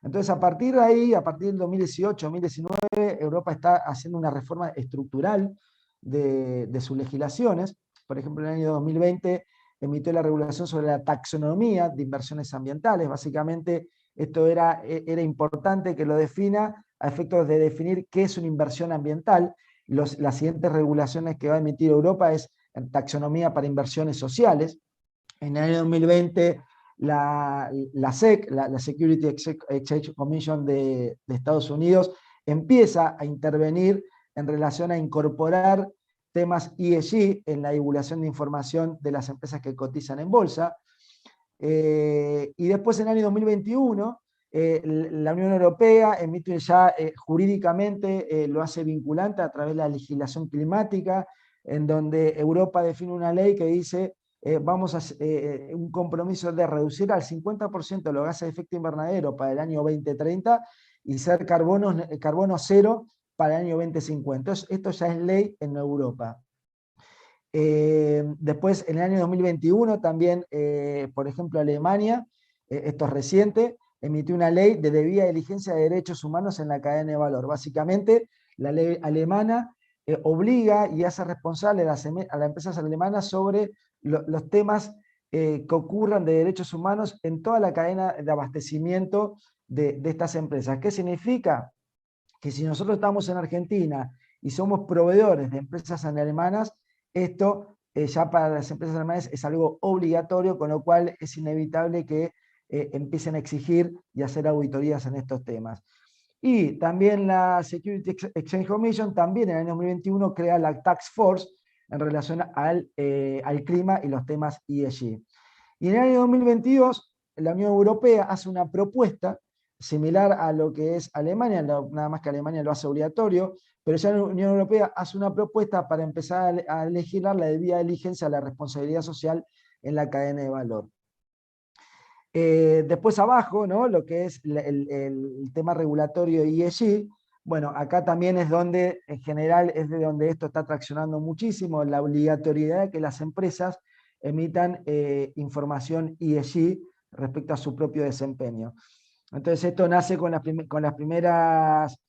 Entonces, a partir de ahí, a partir del 2018-2019, Europa está haciendo una reforma estructural de sus legislaciones. Por ejemplo, en el año 2020 emitió la regulación sobre la taxonomía de inversiones ambientales. Básicamente, esto era importante que lo defina a efectos de definir qué es una inversión ambiental. Las siguientes regulaciones que va a emitir Europa es taxonomía para inversiones sociales. En el año 2020, la SEC, la Security Exchange Commission de Estados Unidos, empieza a intervenir en relación a incorporar temas ESG en la divulgación de información de las empresas que cotizan en bolsa. Y después, en el año 2021, la Unión Europea emite ya jurídicamente, lo hace vinculante a través de la legislación climática, en donde Europa define una ley que dice vamos a un compromiso de reducir al 50% los gases de efecto invernadero para el año 2030 y ser carbono cero para el año 2050. Esto ya es ley en Europa. Después, en el año 2021, también, por ejemplo, Alemania, esto es reciente, emitió una ley de debida diligencia de derechos humanos en la cadena de valor. Básicamente, la ley alemana obliga y hace responsable a las empresas alemanas sobre los temas que ocurran de derechos humanos en toda la cadena de abastecimiento de estas empresas. ¿Qué significa? Que si nosotros estamos en Argentina y somos proveedores de empresas alemanas, esto ya para las empresas alemanas es algo obligatorio, con lo cual es inevitable que empiecen a exigir y hacer auditorías en estos temas. Y también la Security Exchange Commission, también en el año 2021, crea la Task Force en relación al clima y los temas ESG. Y en el año 2022, la Unión Europea hace una propuesta similar a lo que es Alemania, nada más que Alemania lo hace obligatorio, pero ya la Unión Europea hace una propuesta para empezar a legislar la debida diligencia a la responsabilidad social en la cadena de valor. Después abajo, ¿no? Lo que es el tema regulatorio ESG, bueno, acá también es donde, en general, es de donde esto está traccionando muchísimo, la obligatoriedad de que las empresas emitan información ESG respecto a su propio desempeño. Entonces esto nace con las primeras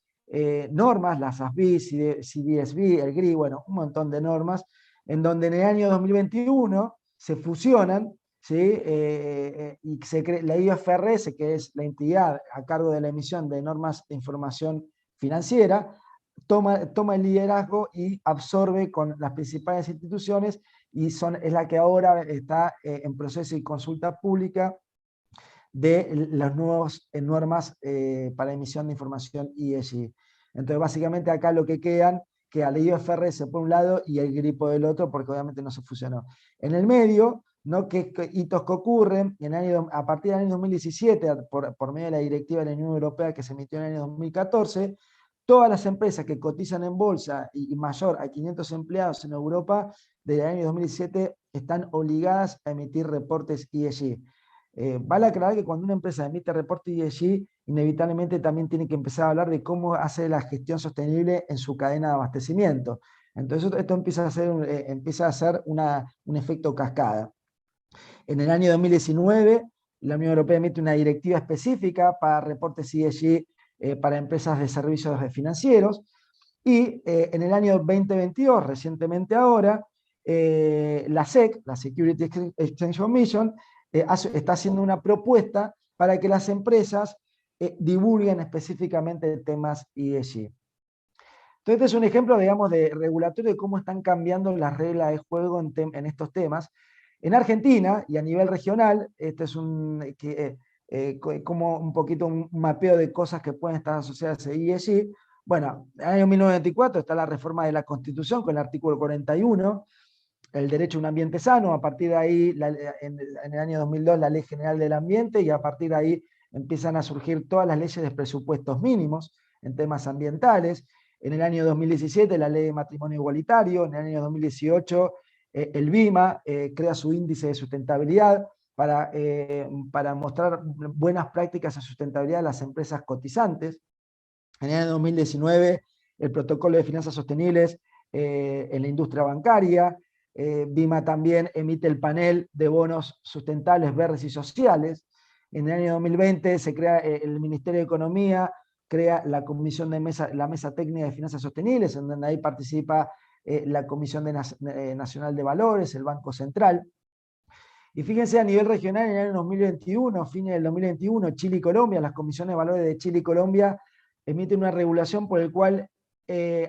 normas, las ASB, CDSB, el GRI, bueno, un montón de normas, en donde en el año 2021 se fusionan, ¿sí? Y se crea la IFRS, que es la entidad a cargo de la emisión de normas de información financiera, toma el liderazgo y absorbe con las principales instituciones y es la que ahora está en proceso de consulta pública de las nuevas normas para emisión de información ESG. Entonces, básicamente acá lo que queda la IFRS por un lado y el GRI por el otro, porque obviamente no se fusionó. En el medio, ¿no? ¿Qué hitos que ocurren? A partir del año 2017, por medio de la directiva de la Unión Europea que se emitió en el año 2014, todas las empresas que cotizan en bolsa y mayor a 500 empleados en Europa, desde el año 2017, están obligadas a emitir reportes ESG. Vale aclarar que cuando una empresa emite reporte ESG, inevitablemente también tiene que empezar a hablar de cómo hace la gestión sostenible en su cadena de abastecimiento. Entonces esto empieza a ser un efecto cascada. En el año 2019, la Unión Europea emite una directiva específica para reportes ESG para empresas de servicios financieros, y en el año 2022, recientemente ahora, la SEC, la Security Exchange Commission, está haciendo una propuesta para que las empresas divulguen específicamente temas ESG. Entonces, este es un ejemplo, digamos, de regulatorio de cómo están cambiando las reglas de juego en estos temas. En Argentina y a nivel regional, este es como un poquito un mapeo de cosas que pueden estar asociadas a ESG. Bueno, en el año 1994 está la reforma de la Constitución con el artículo 41, el derecho a un ambiente sano. A partir de ahí, en el año 2002, la Ley General del Ambiente, y a partir de ahí empiezan a surgir todas las leyes de presupuestos mínimos en temas ambientales. En el año 2017, la Ley de Matrimonio Igualitario. En el año 2018, el BIMA crea su índice de sustentabilidad para mostrar buenas prácticas de sustentabilidad de las empresas cotizantes. En el año 2019, el protocolo de finanzas sostenibles en la industria bancaria. BIMA también emite el panel de bonos sustentables, verdes y sociales. En el año 2020 se crea el Ministerio de Economía, crea la comisión de la Mesa Técnica de Finanzas Sostenibles, en donde ahí participa la Comisión Nacional de Valores, el Banco Central. Y fíjense, a nivel regional, en el año 2021, fines del 2021, Chile y Colombia, las comisiones de valores de Chile y Colombia emiten una regulación por el cual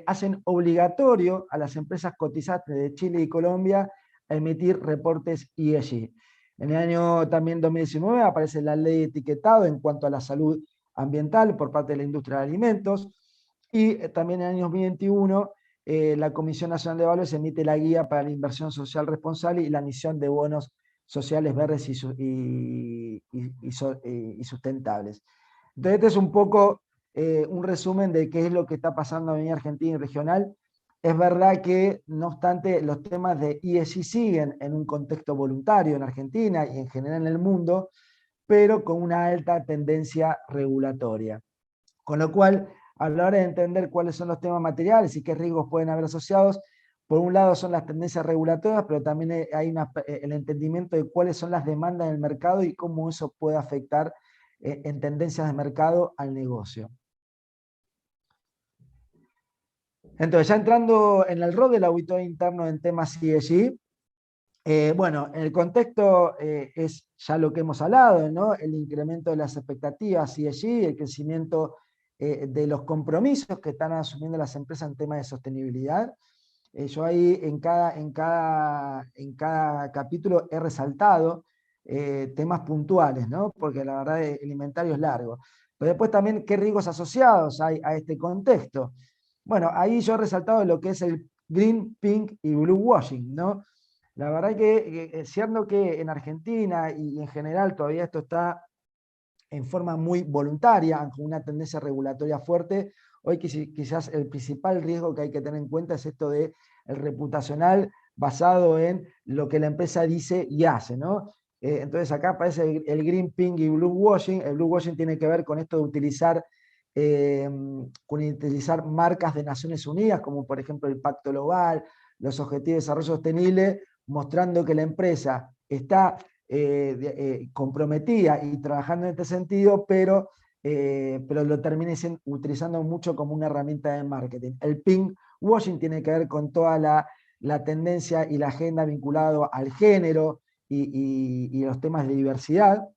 hacen obligatorio a las empresas cotizantes de Chile y Colombia a emitir reportes ESG. En el año también 2019 aparece la ley de etiquetado en cuanto a la salud ambiental por parte de la industria de alimentos, y también en el año 2021 la Comisión Nacional de Valores emite la guía para la inversión social responsable y la emisión de bonos sociales verdes y sustentables. Entonces este es un poco un resumen de qué es lo que está pasando en Argentina y regional. Es verdad que, no obstante, los temas de ESG siguen en un contexto voluntario en Argentina y en general en el mundo, pero con una alta tendencia regulatoria. Con lo cual, a la hora de entender cuáles son los temas materiales y qué riesgos pueden haber asociados, por un lado son las tendencias regulatorias, pero también hay el entendimiento de cuáles son las demandas del mercado y cómo eso puede afectar en tendencias de mercado al negocio. Entonces, ya entrando en el rol del auditor interno en temas ESG, bueno, el contexto es ya lo que hemos hablado, ¿no? El incremento de las expectativas ESG, el crecimiento de los compromisos que están asumiendo las empresas en temas de sostenibilidad. Yo ahí en cada capítulo he resaltado temas puntuales, ¿no? Porque la verdad el inventario es largo. Pero después también qué riesgos asociados hay a este contexto. Bueno, ahí yo he resaltado lo que es el green, pink y blue washing, ¿no? La verdad que siendo que en Argentina y en general todavía esto está en forma muy voluntaria, aunque una tendencia regulatoria fuerte, hoy quizás el principal riesgo que hay que tener en cuenta es esto de el reputacional basado en lo que la empresa dice y hace, ¿no? Entonces acá aparece el green, pink y blue washing. El blue washing tiene que ver con esto de utilizar marcas de Naciones Unidas, como por ejemplo el Pacto Global, los Objetivos de Desarrollo Sostenible, mostrando que la empresa está comprometida y trabajando en este sentido, pero lo termina utilizando mucho como una herramienta de marketing. El pink washing tiene que ver con toda la tendencia y la agenda vinculada al género y los temas de diversidad,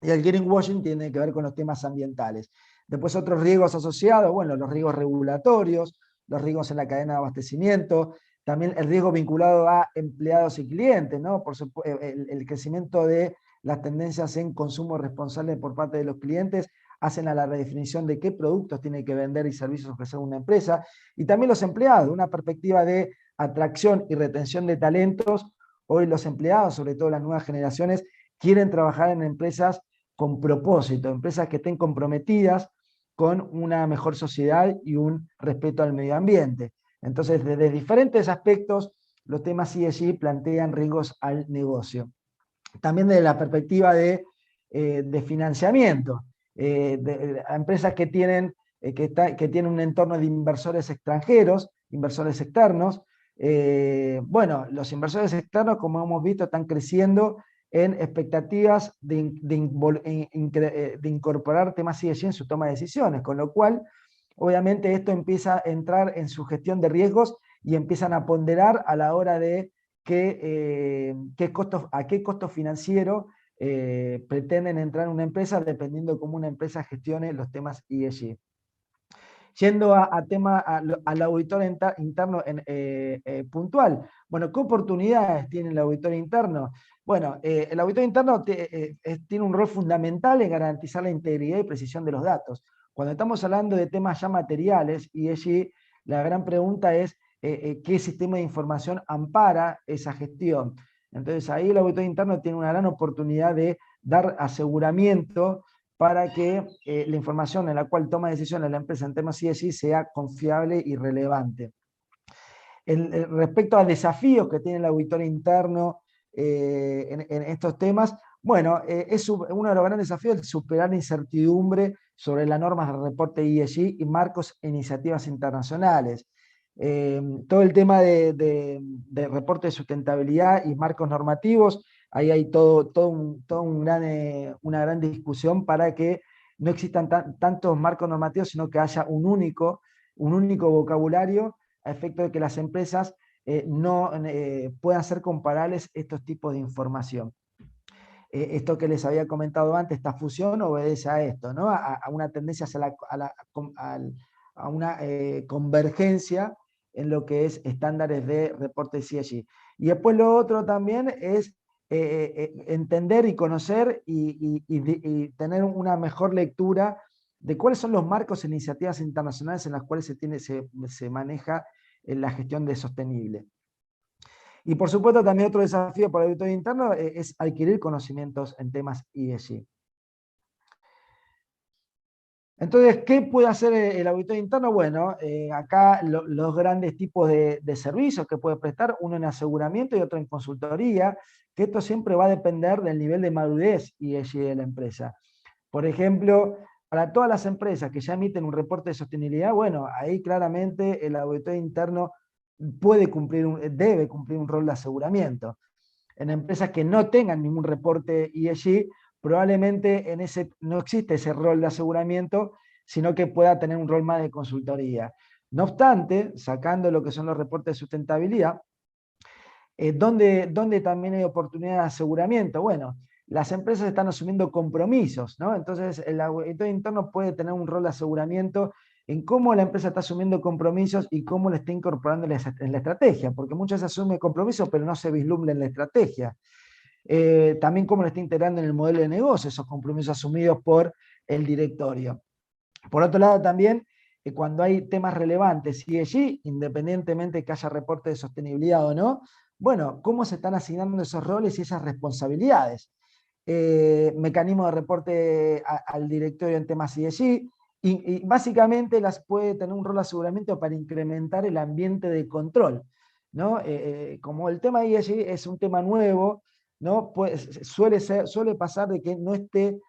y el greenwashing tiene que ver con los temas ambientales. Después otros riesgos asociados, bueno, los riesgos regulatorios, los riesgos en la cadena de abastecimiento, también el riesgo vinculado a empleados y clientes, ¿no? Por el crecimiento de las tendencias en consumo responsable por parte de los clientes hacen a la redefinición de qué productos tiene que vender y servicios ofrecer una empresa, y también los empleados, una perspectiva de atracción y retención de talentos. Hoy los empleados, sobre todo las nuevas generaciones, quieren trabajar en empresas con propósito, empresas que estén comprometidas con una mejor sociedad y un respeto al medio ambiente. Entonces, desde diferentes aspectos, los temas ESG plantean riesgos al negocio. También desde la perspectiva de financiamiento, de empresas que tienen un entorno de inversores extranjeros, inversores externos. Bueno, los inversores externos, como hemos visto, están creciendo en expectativas de incorporar temas ESG en su toma de decisiones, con lo cual obviamente esto empieza a entrar en su gestión de riesgos y empiezan a ponderar a la hora de a qué costo financiero pretenden entrar en una empresa, dependiendo de cómo una empresa gestione los temas ESG. Yendo al auditor interno puntual. Bueno, ¿qué oportunidades tiene el auditor interno? Bueno, el auditor interno tiene un rol fundamental en garantizar la integridad y precisión de los datos. Cuando estamos hablando de temas ya materiales, y allí la gran pregunta es qué sistema de información ampara esa gestión. Entonces ahí el auditor interno tiene una gran oportunidad de dar aseguramiento para que la información en la cual toma decisiones la empresa en temas ESG sea confiable y relevante. Respecto a desafíos que tiene el auditor interno en estos temas, bueno, uno de los grandes desafíos es superar la incertidumbre sobre las normas de reporte ESG y marcos e iniciativas internacionales. Todo el tema de reporte de sustentabilidad y marcos normativos, ahí hay una gran discusión para que no existan tantos marcos normativos, sino que haya un único vocabulario a efecto de que las empresas no puedan ser comparables estos tipos de información. Esto que les había comentado antes, esta fusión obedece a esto, ¿no? a una tendencia hacia a una convergencia en lo que es estándares de reporte ESG. Y después lo otro también es entender y conocer y tener una mejor lectura de cuáles son los marcos e iniciativas internacionales en las cuales se maneja la gestión de sostenible. Y por supuesto también otro desafío para el auditor interno es adquirir conocimientos en temas ESG. Entonces, ¿qué puede hacer el auditor interno? Bueno, acá los grandes tipos de servicios que puede prestar, uno en aseguramiento y otro en consultoría, que esto siempre va a depender del nivel de madurez ESG de la empresa. Por ejemplo, para todas las empresas que ya emiten un reporte de sostenibilidad, bueno, ahí claramente el auditor interno debe cumplir un rol de aseguramiento. En empresas que no tengan ningún reporte ESG, probablemente no existe ese rol de aseguramiento, sino que pueda tener un rol más de consultoría. No obstante, sacando lo que son los reportes de sustentabilidad, ¿dónde también hay oportunidad de aseguramiento? Bueno, las empresas están asumiendo compromisos, ¿no? Entonces el auditor interno puede tener un rol de aseguramiento en cómo la empresa está asumiendo compromisos y cómo le está incorporando en la estrategia, porque muchas veces asume compromisos pero no se vislumbra en la estrategia. También cómo le está integrando en el modelo de negocio esos compromisos asumidos por el directorio. Por otro lado también, cuando hay temas relevantes ESG, independientemente de que haya reporte de sostenibilidad o no, bueno, cómo se están asignando esos roles y esas responsabilidades. Mecanismo de reporte al directorio en temas ESG, y básicamente las puede tener un rol de aseguramiento para incrementar el ambiente de control, ¿no? Como el tema ESG es un tema nuevo, ¿no? Pues suele pasar de que no esté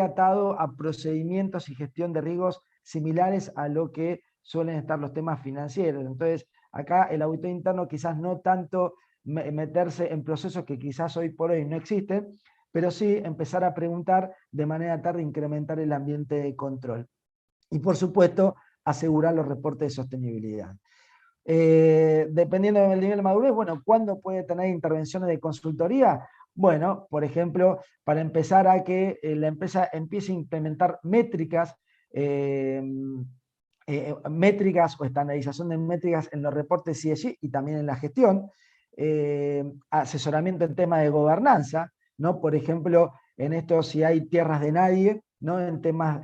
atado a procedimientos y gestión de riesgos similares a lo que suelen estar los temas financieros. Entonces, acá el auditor interno quizás no tanto meterse en procesos que quizás hoy por hoy no existen, pero sí empezar a preguntar de manera tal de incrementar el ambiente de control. Y por supuesto, asegurar los reportes de sostenibilidad. Dependiendo del nivel de madurez, bueno, ¿cuándo puede tener intervenciones de consultoría? Bueno, por ejemplo, para empezar a que la empresa empiece a implementar métricas o estandarización de métricas en los reportes ESG y también en la gestión, asesoramiento en temas de gobernanza, ¿no? Por ejemplo, en esto si hay tierras de nadie, ¿no? En temas,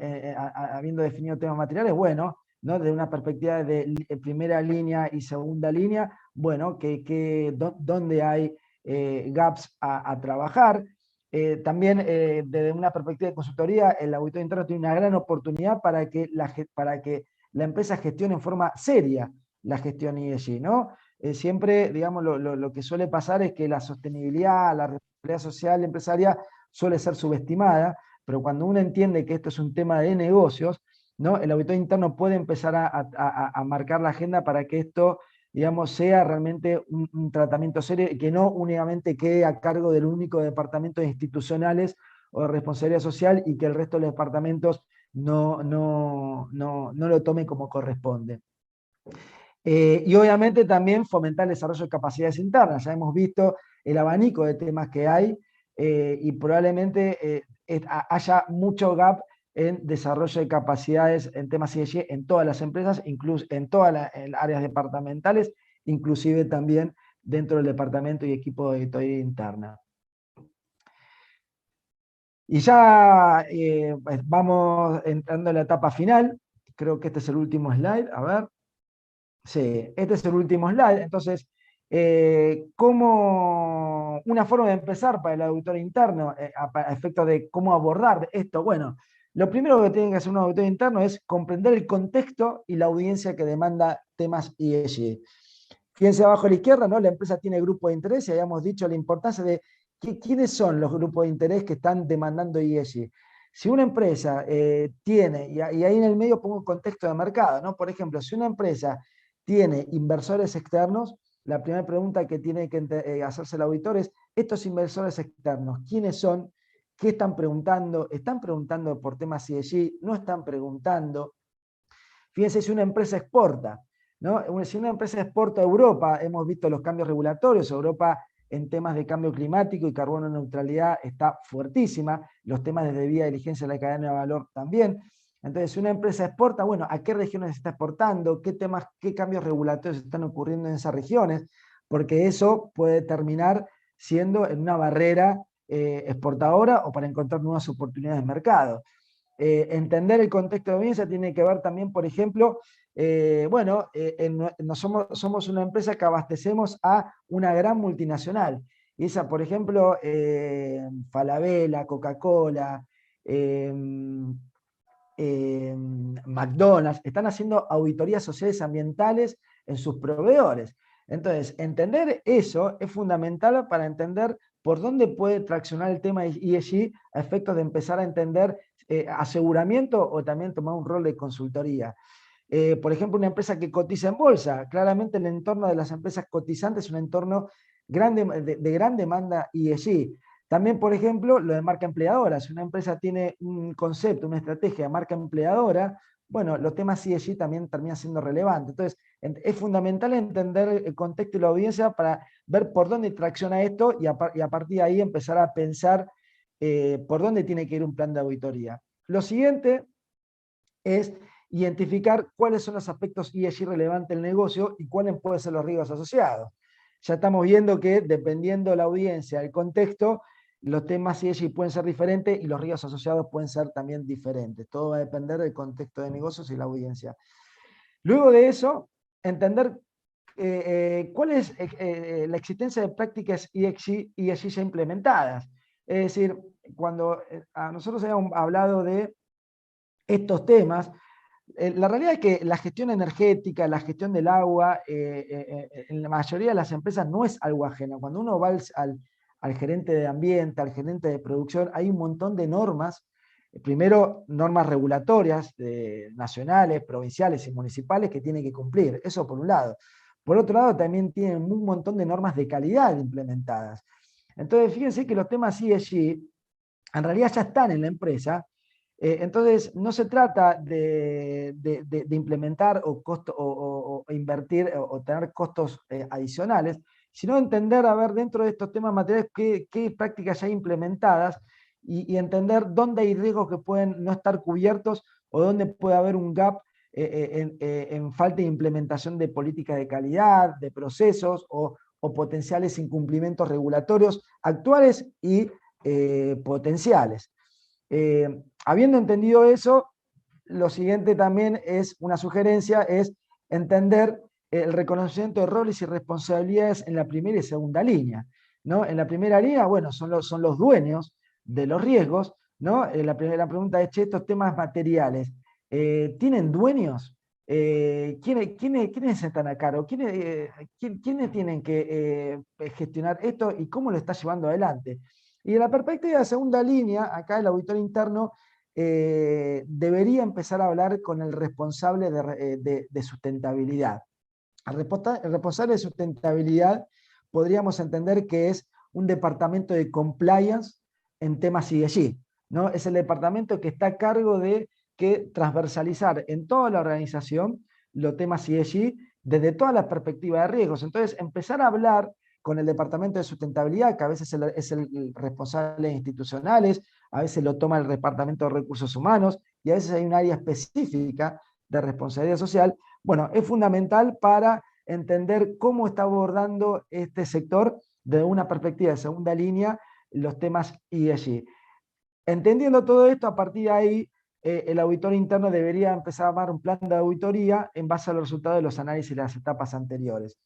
habiendo definido temas materiales, bueno, ¿no? Desde una perspectiva de primera línea y segunda línea, bueno, ¿dónde hay gaps a trabajar? También desde una perspectiva de consultoría, el auditor interno tiene una gran oportunidad para que la empresa gestione en forma seria la gestión ESG, ¿no? Siempre, digamos, lo que suele pasar es que la sostenibilidad, la responsabilidad social empresarial suele ser subestimada, pero cuando uno entiende que esto es un tema de negocios, ¿no? El auditor interno puede empezar a marcar la agenda para que esto, digamos, sea realmente un tratamiento serio y que no únicamente quede a cargo del único departamento de institucionales o de responsabilidad social y que el resto de los departamentos no lo tome como corresponde. Y obviamente también fomentar el desarrollo de capacidades internas. Ya hemos visto el abanico de temas que hay y probablemente haya mucho gap en desarrollo de capacidades en temas ESG en todas las empresas, incluso en todas las áreas departamentales, inclusive también dentro del departamento y equipo de auditoría interna. Y ya vamos entrando en la etapa final. Creo que este es el último slide. A ver. Sí, este es el último slide. Entonces, ¿cómo una forma de empezar para el auditor interno a efecto de cómo abordar esto? Bueno, lo primero que tiene que hacer un auditor interno es comprender el contexto y la audiencia que demanda temas ESG. Fíjense abajo a la izquierda, ¿no? La empresa tiene grupo de interés y habíamos dicho la importancia de quiénes son los grupos de interés que están demandando ESG. Si una empresa tiene, y ahí en el medio pongo un contexto de mercado, ¿no? Por ejemplo, si una empresa tiene inversores externos, la primera pregunta que tiene que hacerse el auditor es, estos inversores externos, ¿quiénes son? ¿Qué están preguntando? ¿Están preguntando por temas ESG? ¿No están preguntando? Fíjense, si una empresa exporta, ¿no? Si una empresa exporta a Europa, hemos visto los cambios regulatorios, Europa en temas de cambio climático y carbono neutralidad está fuertísima, los temas de debida diligencia de la cadena de valor también. Entonces, si una empresa exporta, bueno, ¿a qué regiones está exportando? ¿Qué temas, qué cambios regulatorios están ocurriendo en esas regiones? Porque eso puede terminar siendo en una barrera exportadora o para encontrar nuevas oportunidades de mercado. Entender el contexto de audiencia tiene que ver también, por ejemplo, somos una empresa que abastecemos a una gran multinacional. Y esa, por ejemplo, Falabella, Coca-Cola, McDonald's, están haciendo auditorías sociales ambientales en sus proveedores. Entonces, entender eso es fundamental para entender por dónde puede traccionar el tema ESG a efectos de empezar a entender aseguramiento o también tomar un rol de consultoría. Por ejemplo, una empresa que cotiza en bolsa, claramente el entorno de las empresas cotizantes es un entorno de gran demanda ESG. También, por ejemplo, lo de marca empleadora. Si una empresa tiene un concepto, una estrategia de marca empleadora, bueno, los temas ESG también terminan siendo relevantes. Entonces, es fundamental entender el contexto y la audiencia para ver por dónde tracciona esto y a partir de ahí empezar a pensar por dónde tiene que ir un plan de auditoría. Lo siguiente es identificar cuáles son los aspectos ESG relevantes del negocio y cuáles pueden ser los riesgos asociados. Ya estamos viendo que dependiendo de la audiencia, el contexto, los temas ESG pueden ser diferentes y los riesgos asociados pueden ser también diferentes. Todo va a depender del contexto de negocios y la audiencia. Luego de eso, entender cuál es la existencia de prácticas ESG ya implementadas. Es decir, cuando a nosotros habíamos hablado de estos temas, la realidad es que la gestión energética, la gestión del agua, en la mayoría de las empresas no es algo ajeno. Cuando uno va al gerente de ambiente, al gerente de producción, hay un montón de normas. Primero, normas regulatorias nacionales, provinciales y municipales que tiene que cumplir. Eso por un lado. Por otro lado, también tienen un montón de normas de calidad implementadas. Entonces, fíjense que los temas ESG en realidad ya están en la empresa. Entonces, no se trata de implementar o invertir o tener costos adicionales, sino entender, a ver, dentro de estos temas materiales, qué prácticas hay implementadas y entender dónde hay riesgos que pueden no estar cubiertos o dónde puede haber un gap en falta de implementación de políticas de calidad, de procesos o potenciales incumplimientos regulatorios actuales y potenciales. Habiendo entendido eso, lo siguiente también es una sugerencia, es entender el reconocimiento de roles y responsabilidades en la primera y segunda línea, ¿no? En la primera línea, bueno, son los dueños de los riesgos, ¿no? La primera pregunta es, che, estos temas materiales, ¿tienen dueños? ¿Quiénes están a cargo? ¿Quiénes tienen que gestionar esto y cómo lo está llevando adelante? Y en la perspectiva de segunda línea, acá el auditor interno debería empezar a hablar con el responsable de sustentabilidad. El responsable de sustentabilidad podríamos entender que es un departamento de compliance en temas ESG, ¿no? Es el departamento que está a cargo de transversalizar en toda la organización los temas ESG desde todas las perspectivas de riesgos. Entonces, empezar a hablar con el departamento de sustentabilidad, que a veces es el responsable institucionales, a veces lo toma el departamento de recursos humanos, y a veces hay un área específica de responsabilidad social. Bueno, es fundamental para entender cómo está abordando este sector desde una perspectiva de segunda línea los temas ESG. Entendiendo todo esto, a partir de ahí, el auditor interno debería empezar a armar un plan de auditoría en base a los resultados de los análisis de las etapas anteriores.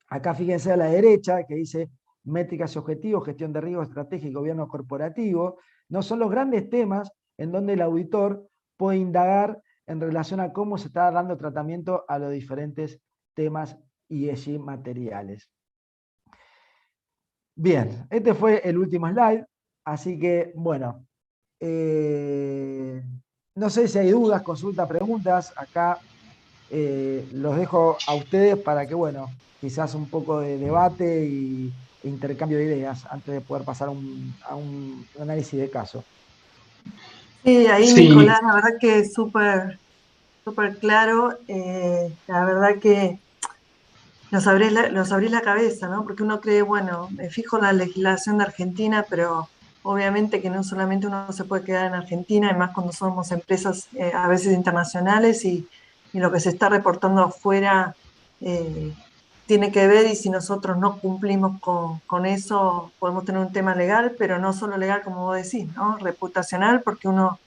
Acá fíjense a la derecha que dice métricas y objetivos, gestión de riesgo, estrategia y gobierno corporativo. No son los grandes temas en donde el auditor puede indagar en relación a cómo se está dando tratamiento a los diferentes temas ESG materiales. Bien, este fue el último slide, así que, bueno, no sé si hay dudas, consultas, preguntas. Acá los dejo a ustedes para que, bueno, quizás un poco de debate e intercambio de ideas antes de poder pasar a un análisis de caso. Sí, ahí Sí, Nicolás, la verdad que es súper claro. La verdad que nos abrís la cabeza, ¿no? Porque uno cree, bueno, me fijo en la legislación de Argentina, pero obviamente que no solamente uno se puede quedar en Argentina, además cuando somos empresas a veces internacionales y lo que se está reportando afuera tiene que ver, y si nosotros no cumplimos con eso, podemos tener un tema legal, pero no solo legal, como vos decís, ¿no? Reputacional, porque uno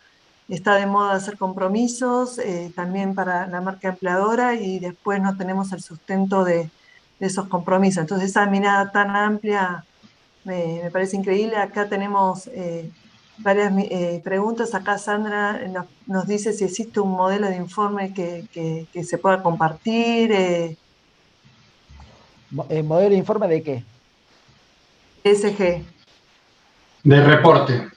está de moda hacer compromisos, también para la marca empleadora, y después no tenemos el sustento de esos compromisos. Entonces, esa mirada tan amplia me parece increíble. Acá tenemos varias preguntas. Acá Sandra nos dice si existe un modelo de informe que se pueda compartir. ¿Modelo de informe de qué? ESG. de reporte.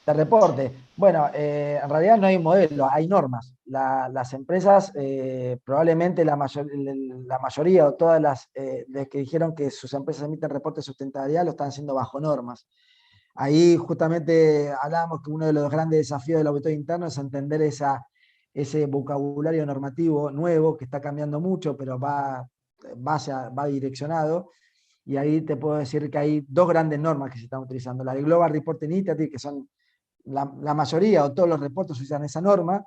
De reporte. Bueno, en realidad no hay modelo, hay normas. Las empresas, probablemente la mayoría o todas las que dijeron que sus empresas emiten reportes de sustentabilidad lo están haciendo bajo normas. Ahí justamente hablábamos que uno de los grandes desafíos del auditorio interno es entender ese vocabulario normativo nuevo que está cambiando mucho, pero va direccionado. Y ahí te puedo decir que hay dos grandes normas que se están utilizando. La de Global Reporting Initiative, que son la mayoría o todos los reportes usan esa norma,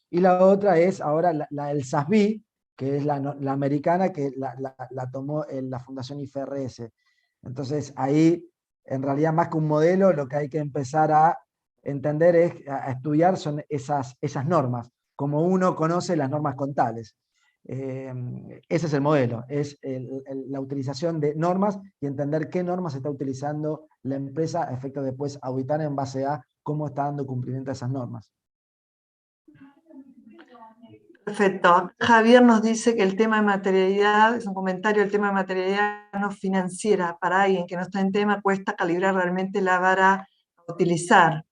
y la otra es ahora la del SASB, que es la americana, que la tomó la Fundación IFRS. Entonces ahí, en realidad, más que un modelo, lo que hay que empezar a entender a estudiar son esas normas, como uno conoce las normas contables. Ese es el modelo, es la utilización de normas y entender qué normas está utilizando la empresa a efecto de después auditar en base a cómo está dando cumplimiento a esas normas. Perfecto. Javier nos dice que el tema de materialidad, es un comentario, el tema de materialidad no financiera para alguien que no está en tema cuesta calibrar realmente la vara a utilizar.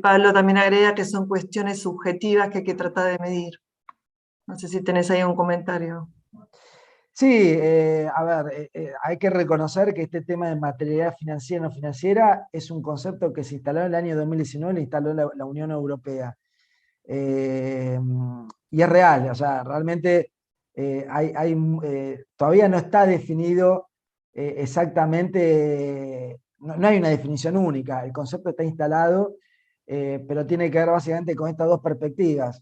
Pablo también agrega que son cuestiones subjetivas que hay que tratar de medir. No sé si tenés ahí un comentario. Sí, a ver, hay que reconocer que este tema de materialidad financiera y no financiera es un concepto que se instaló en el año 2019, lo instaló la Unión Europea. Y es real, o sea, realmente todavía no está definido exactamente, no hay una definición única, el concepto está instalado, pero tiene que ver básicamente con estas dos perspectivas.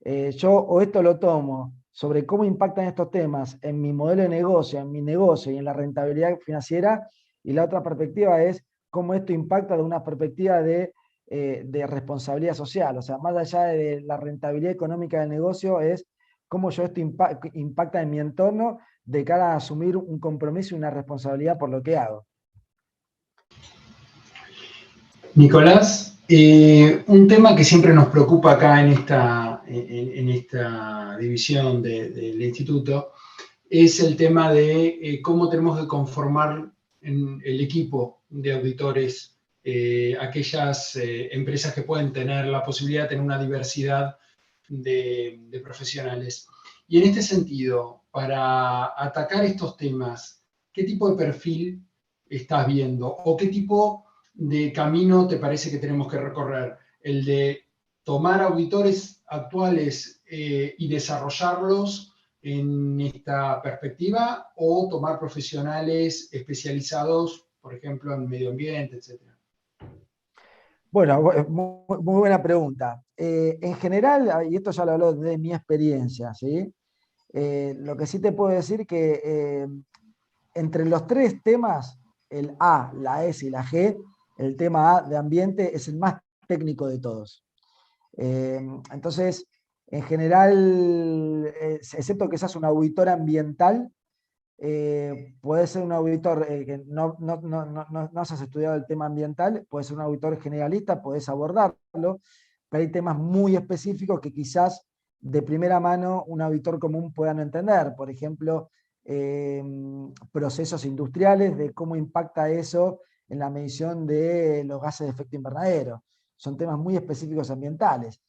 Yo o esto lo tomo sobre cómo impactan estos temas en mi modelo de negocio, en mi negocio y en la rentabilidad financiera, y la otra perspectiva es cómo esto impacta de una perspectiva de responsabilidad social. O sea, más allá de la rentabilidad económica del negocio, es cómo yo esto impacta en mi entorno de cara a asumir un compromiso y una responsabilidad por lo que hago. Nicolás, un tema que siempre nos preocupa acá en esta división del instituto es el tema de cómo tenemos que conformar el equipo de auditores, aquellas empresas que pueden tener la posibilidad de tener una diversidad de profesionales. Y en este sentido, para atacar estos temas, ¿qué tipo de perfil estás viendo? ¿O qué tipo de camino te parece que tenemos que recorrer? ¿El de tomar auditores actuales y desarrollarlos en esta perspectiva, o tomar profesionales especializados, por ejemplo, en medio ambiente, etcétera? Bueno, muy buena pregunta. En general, y esto ya lo hablo de mi experiencia, ¿sí? Lo que sí te puedo decir que entre los tres temas, el A, la S y la G, el tema A de ambiente es el más técnico de todos. Entonces, en general, excepto que seas un auditor ambiental, puede ser un auditor que no has estudiado el tema ambiental, puede ser un auditor generalista, podés abordarlo, pero hay temas muy específicos que quizás de primera mano un auditor común pueda no entender. Por ejemplo, procesos industriales, de cómo impacta eso en la medición de los gases de efecto invernadero. Son temas muy específicos ambientales.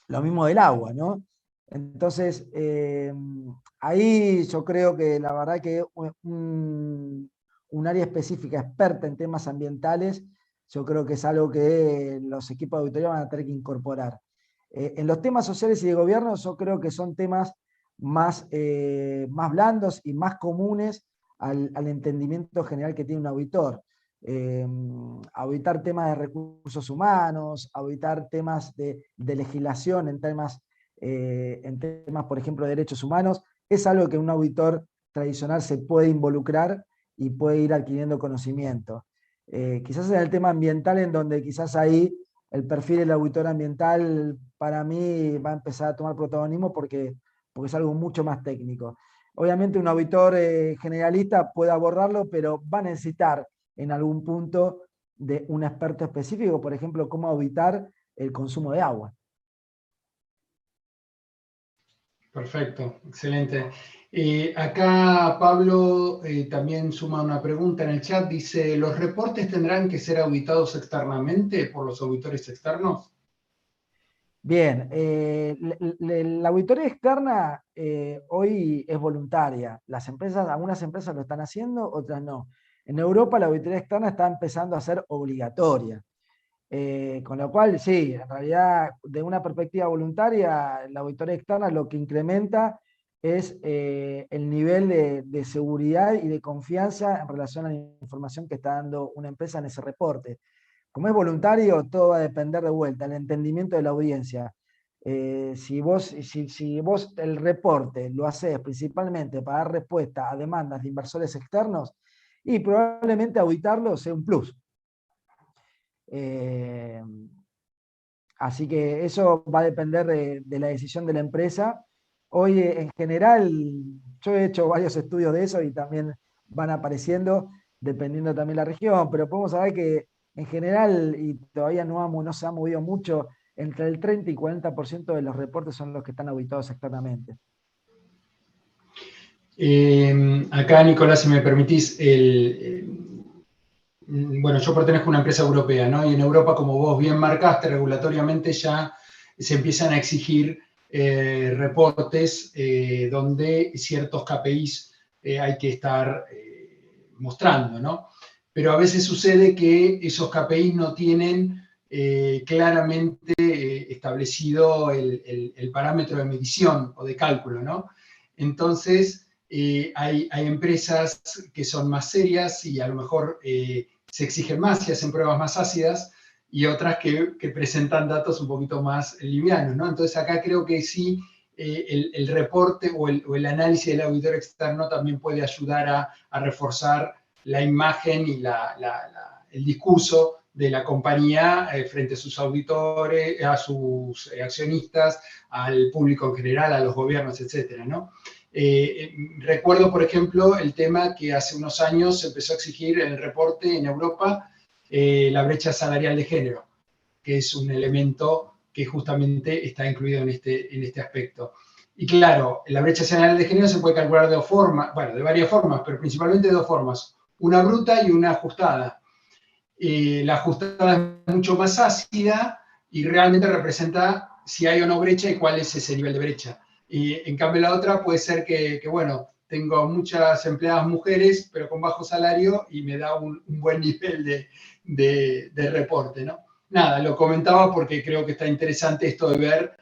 Lo mismo del agua, ¿no? Entonces, ahí yo creo que la verdad que un área específica experta en temas ambientales, yo creo que es algo que los equipos de auditoría van a tener que incorporar. En los temas sociales y de gobierno, yo creo que son temas más blandos y más comunes al entendimiento general que tiene un auditor. Auditar temas de recursos humanos, auditar temas de legislación en temas, por ejemplo, de derechos humanos, es algo que un auditor tradicional se puede involucrar y puede ir adquiriendo conocimiento. Quizás en el tema ambiental, en donde quizás ahí el perfil del auditor ambiental para mí va a empezar a tomar protagonismo porque es algo mucho más técnico. Obviamente un auditor generalista puede abordarlo, pero va a necesitar en algún punto de un experto específico, por ejemplo, cómo auditar el consumo de agua. Perfecto, excelente. Acá Pablo también suma una pregunta en el chat, dice, ¿los reportes tendrán que ser auditados externamente por los auditores externos? Bien, la auditoría externa hoy es voluntaria. Algunas empresas lo están haciendo, otras no. En Europa la auditoría externa está empezando a ser obligatoria. Con lo cual, sí, en realidad, de una perspectiva voluntaria, la auditoría externa lo que incrementa es el nivel de seguridad y de confianza en relación a la información que está dando una empresa en ese reporte. Como es voluntario, todo va a depender de vuelta, del entendimiento de la audiencia. Si vos el reporte lo haces principalmente para dar respuesta a demandas de inversores externos, y probablemente auditarlo sea un plus. Así que eso va a depender de la decisión de la empresa. Hoy, en general, yo he hecho varios estudios de eso y también van apareciendo, dependiendo también de la región, pero podemos saber que en general, y todavía no se ha movido mucho, entre el 30 y 40% de los reportes son los que están auditados externamente. Acá, Nicolás, si me permitís, bueno, yo pertenezco a una empresa europea, ¿no? Y en Europa, como vos bien marcaste, regulatoriamente ya se empiezan a exigir reportes donde ciertos KPIs hay que estar mostrando, ¿no? Pero a veces sucede que esos KPIs no tienen claramente establecido el parámetro de medición o de cálculo, ¿no? Entonces, hay empresas que son más serias y a lo mejor se exigen más y hacen pruebas más ácidas, y otras que presentan datos un poquito más livianos, ¿no? Entonces acá creo que sí, el reporte o el análisis del auditor externo también puede ayudar a reforzar la imagen y el discurso de la compañía frente a sus auditores, a sus accionistas, al público en general, a los gobiernos, etcétera, ¿no? Recuerdo, por ejemplo, el tema que hace unos años se empezó a exigir en el reporte en Europa, la brecha salarial de género, que es un elemento que justamente está incluido en este aspecto. Y claro, la brecha salarial de género se puede calcular de dos formas, bueno, de varias formas, pero principalmente de dos formas, una bruta y una ajustada. La ajustada es mucho más ácida y realmente representa si hay o no brecha y cuál es ese nivel de brecha. Y en cambio la otra puede ser que bueno, tengo muchas empleadas mujeres, pero con bajo salario y me da un buen nivel de reporte, ¿no? Nada, lo comentaba porque creo que está interesante esto de ver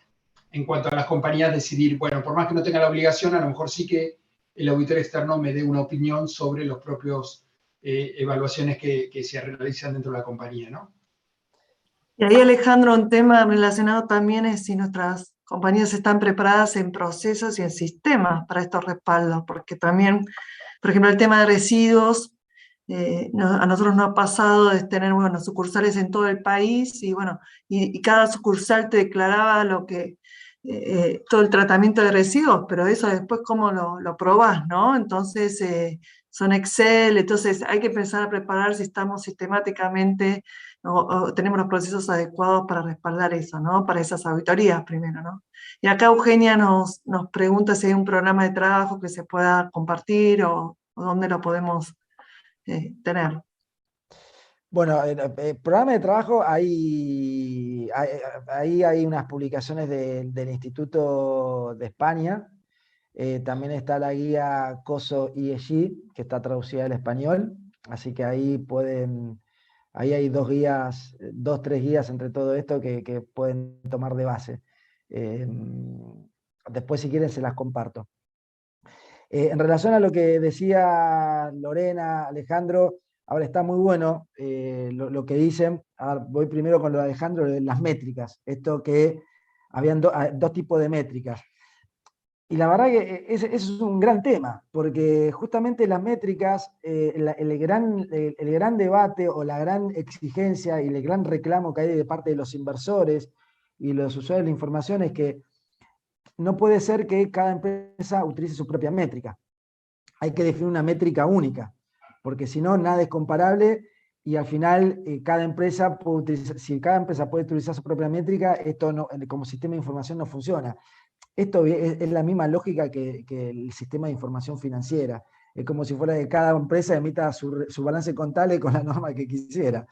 en cuanto a las compañías decidir, bueno, por más que no tenga la obligación, a lo mejor sí que el auditor externo me dé una opinión sobre los propios evaluaciones que se realizan dentro de la compañía, ¿no? Y ahí, Alejandro, un tema relacionado también es si nuestras compañías están preparadas en procesos y en sistemas para estos respaldos, porque también, por ejemplo, el tema de residuos, a nosotros nos ha pasado de tener, bueno, sucursales en todo el país y, bueno, y cada sucursal te declaraba todo el tratamiento de residuos, pero eso después cómo lo probás, ¿no? Entonces, son Excel, entonces hay que empezar a preparar si estamos sistemáticamente o tenemos los procesos adecuados para respaldar eso, ¿no? Para esas auditorías primero, ¿no? Y acá Eugenia nos pregunta si hay un programa de trabajo que se pueda compartir o dónde lo podemos tener. Bueno, el programa de trabajo, ahí hay unas publicaciones del Instituto de España. También está la guía COSO ESG, que está traducida al español. Así que ahí hay dos, tres guías entre todo esto que pueden tomar de base. Después, si quieren, se las comparto. En relación a lo que decía Lorena, Alejandro, ahora está muy bueno lo que dicen. Ahora voy primero con lo de Alejandro, de las métricas. Esto que habían dos tipos de métricas. Y la verdad que ese es un gran tema, porque justamente las métricas, el gran debate o la gran exigencia y el gran reclamo que hay de parte de los inversores y los usuarios de la información es que no puede ser que cada empresa utilice su propia métrica. Hay que definir una métrica única, porque si no, nada es comparable y al final cada empresa puede utilizar, si cada empresa puede utilizar su propia métrica, esto no, como sistema de información no funciona. Esto es la misma lógica que el sistema de información financiera. Es como si fuera que cada empresa emita su balance contable con la norma que quisiera.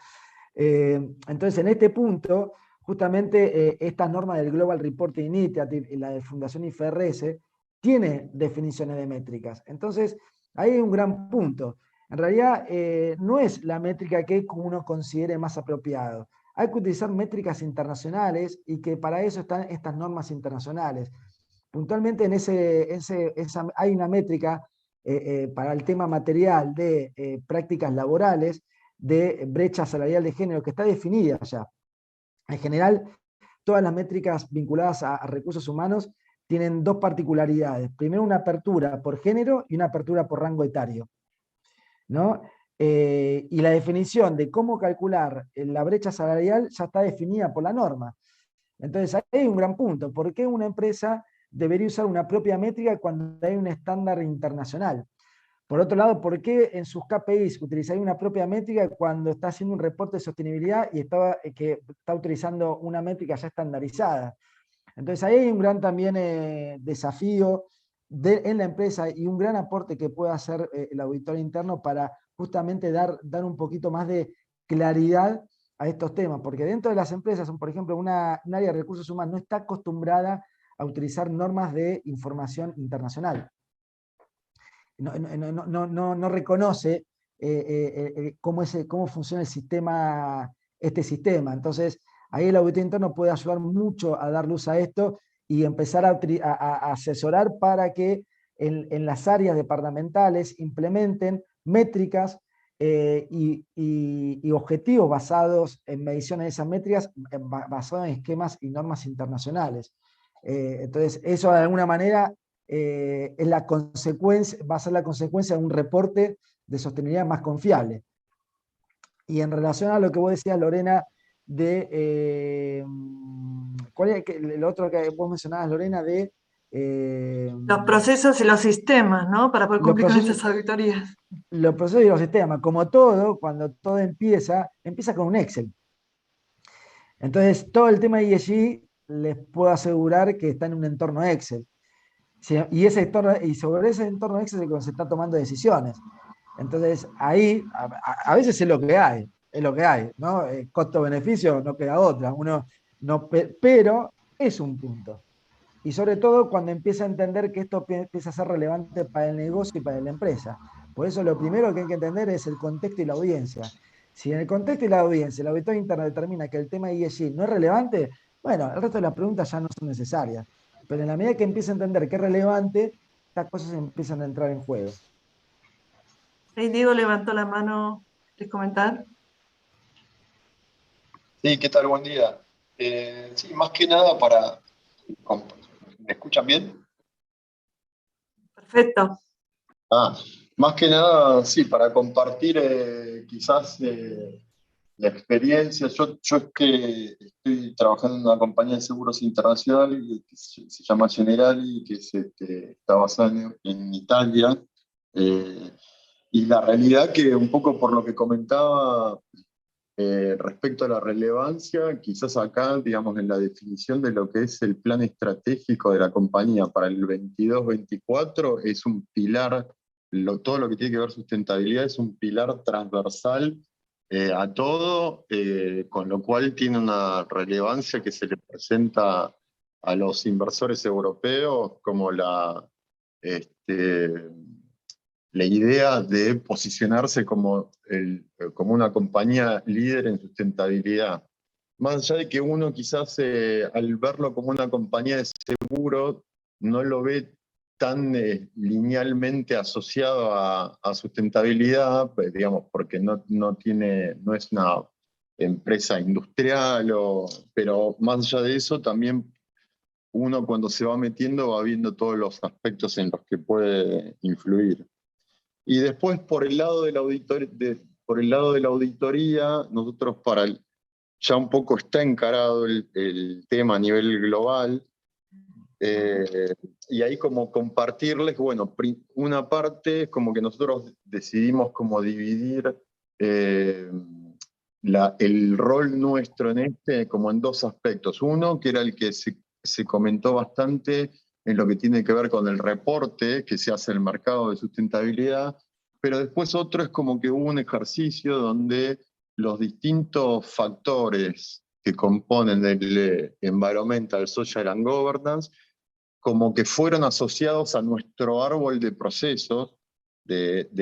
Entonces, en este punto, justamente esta norma del Global Reporting Initiative y la de Fundación IFRS tiene definiciones de métricas. Entonces, ahí hay un gran punto. En realidad, no es la métrica que uno considere más apropiado. Hay que utilizar métricas internacionales y que para eso están estas normas internacionales. Puntualmente hay una métrica para el tema material de prácticas laborales, de brecha salarial de género, que está definida ya. En general, todas las métricas vinculadas a recursos humanos tienen dos particularidades. Primero, una apertura por género y una apertura por rango etario, ¿no? Y la definición de cómo calcular la brecha salarial ya está definida por la norma. Entonces, ahí hay un gran punto. ¿Por qué una empresa debería usar una propia métrica cuando hay un estándar internacional? Por otro lado, ¿por qué en sus KPIs utilizaría una propia métrica cuando está haciendo un reporte de sostenibilidad y que está utilizando una métrica ya estandarizada? Entonces ahí hay un gran también desafío en la empresa y un gran aporte que puede hacer el auditor interno para justamente dar un poquito más de claridad a estos temas, porque dentro de las empresas, por ejemplo, un área de recursos humanos no está acostumbrada a utilizar normas de información internacional. No reconoce cómo funciona este sistema. Entonces, ahí el auditor interno puede ayudar mucho a dar luz a esto y empezar a asesorar para que en las áreas departamentales implementen métricas y objetivos basados en mediciones de esas métricas, basados en esquemas y normas internacionales. Entonces, eso de alguna manera es va a ser la consecuencia de un reporte de sostenibilidad más confiable. Y en relación a lo que vos decías, Lorena, ¿cuál es el otro que vos mencionabas, Lorena? Los procesos y los sistemas, ¿no? Para poder cumplir con estas auditorías. Los procesos y los sistemas, como todo, cuando todo empieza con un Excel. Entonces, todo el tema de ESG les puedo asegurar que está en un entorno Excel. Sí, y sobre ese entorno Excel es donde se está tomando decisiones. Entonces, ahí, a veces es lo que hay, ¿no? Costo-beneficio no queda otra, pero es un punto. Y sobre todo cuando empieza a entender que esto empieza a ser relevante para el negocio y para la empresa. Por eso lo primero que hay que entender es el contexto y la audiencia. Si en el contexto y la audiencia el auditor interno determina que el tema de ESG no es relevante, bueno, el resto de las preguntas ya no son necesarias. Pero en la medida que empieza a entender que es relevante, estas cosas empiezan a entrar en juego. Ahí Diego levantó la mano. ¿Quieres comentar? Sí, ¿qué tal? Buen día. Sí, más que nada ¿Me escuchan bien? Perfecto. Más que nada, sí, para compartir quizás la experiencia. Yo es que estoy trabajando en una compañía de seguros internacional que se llama Generali, que está basada en Italia. Eh, y la realidad que un poco por lo que comentaba respecto a la relevancia, quizás acá, digamos, en la definición de lo que es el plan estratégico de la compañía para el 22-24, es un pilar, todo lo que tiene que ver sustentabilidad es un pilar transversal a todo, con lo cual tiene una relevancia que se le presenta a los inversores europeos como este, la idea de posicionarse como una compañía líder en sustentabilidad. Más allá de que uno quizás al verlo como una compañía de seguro no lo ve tan linealmente asociado a sustentabilidad, pues, digamos, porque no es una empresa industrial, pero más allá de eso también uno cuando se va metiendo va viendo todos los aspectos en los que puede influir. Y después, por el lado de la auditoría, nosotros ya un poco está encarado el tema a nivel global, y ahí como compartirles, bueno, una parte es como que nosotros decidimos como dividir el rol nuestro como en dos aspectos. Uno, que era el que se comentó bastante en lo que tiene que ver con el reporte que se hace en el mercado de sustentabilidad, pero después otro es como que hubo un ejercicio donde los distintos factores que componen el Environmental, Social and Governance, como que fueron asociados a nuestro árbol de procesos,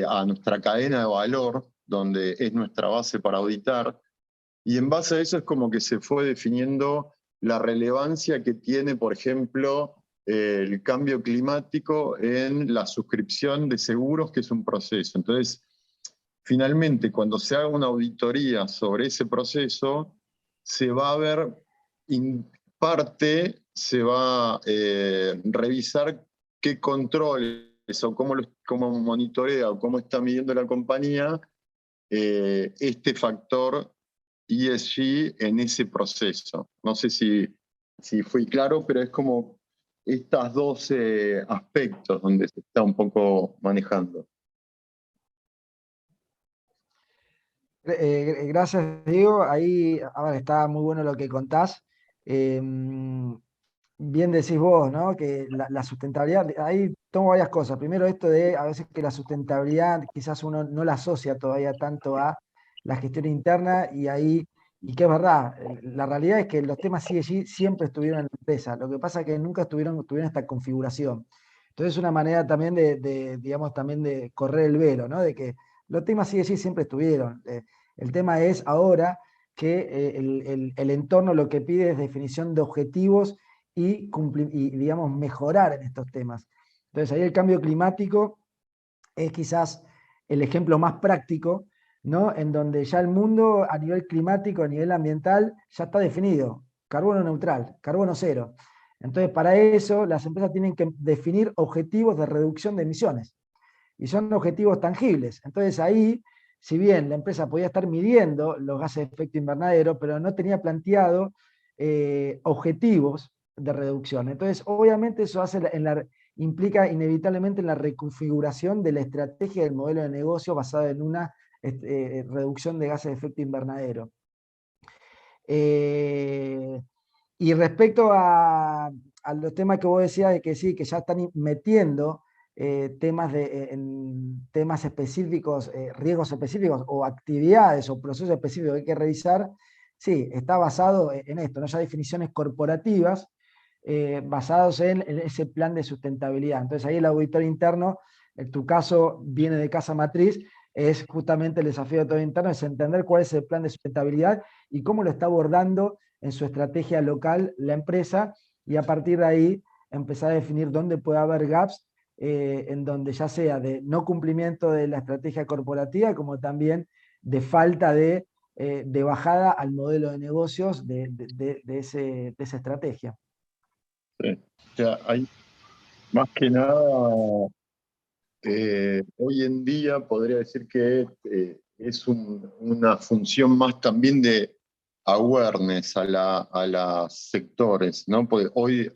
a nuestra cadena de valor, donde es nuestra base para auditar, y en base a eso es como que se fue definiendo la relevancia que tiene, por ejemplo, el cambio climático en la suscripción de seguros, que es un proceso. Entonces, finalmente, cuando se haga una auditoría sobre ese proceso, se va a ver, parte, se va a revisar qué controles o cómo monitorea o cómo está midiendo la compañía este factor ESG en ese proceso. No sé si fui claro, pero es como estos dos aspectos donde se está un poco manejando. Gracias, Diego. Ahí, a ver, está muy bueno lo que contás. Bien decís vos, ¿no? Que la sustentabilidad, ahí tomo varias cosas. Primero, esto de a veces que la sustentabilidad quizás uno no la asocia todavía tanto a la gestión interna y que es verdad, la realidad es que los temas ESG siempre estuvieron en la empresa. Lo que pasa es que nunca tuvieron esta configuración. Entonces, es una manera también digamos, también de correr el velo, ¿no? De que los temas ESG siempre estuvieron. El tema es ahora que el entorno lo que pide es definición de objetivos y digamos, mejorar en estos temas. Entonces, ahí el cambio climático es quizás el ejemplo más práctico, ¿no? En donde ya el mundo a nivel climático, a nivel ambiental, ya está definido. Carbono neutral, carbono cero. Entonces, para eso, las empresas tienen que definir objetivos de reducción de emisiones. Y son objetivos tangibles. Entonces, ahí, si bien la empresa podía estar midiendo los gases de efecto invernadero, pero no tenía planteado objetivos de reducción. Entonces, obviamente eso implica inevitablemente en la reconfiguración de la estrategia del modelo de negocio basada en una reducción de gases de efecto invernadero. Y respecto a los temas que vos decías, de que sí, que ya están metiendo en temas específicos, riesgos específicos o actividades o procesos específicos que hay que revisar, sí, está basado en esto, ¿no? Ya definiciones corporativas basados en ese plan de sustentabilidad. Entonces ahí el auditor interno, en tu caso viene de casa matriz, es justamente el desafío de todo interno, es entender cuál es el plan de sustentabilidad y cómo lo está abordando en su estrategia local la empresa, y a partir de ahí empezar a definir dónde puede haber gaps, en donde ya sea de no cumplimiento de la estrategia corporativa, como también de falta de bajada al modelo de negocios de esa estrategia. Sí. O sea, hay más que nada Hoy en día podría decir que es una función más también de awareness a los sectores, ¿no? Porque hoy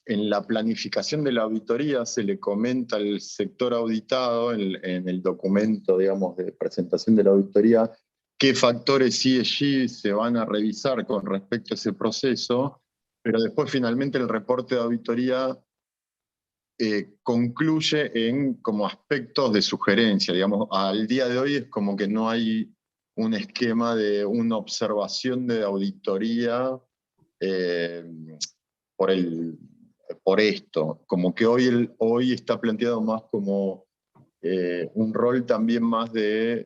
en la planificación de la auditoría se le comenta al sector auditado en el documento, digamos, de presentación de la auditoría, qué factores ESG se van a revisar con respecto a ese proceso, pero después finalmente el reporte de auditoría concluye en como aspectos de sugerencia, digamos, al día de hoy es como que no hay un esquema de una observación de auditoría eh, por esto, como que hoy está planteado más como un rol también más de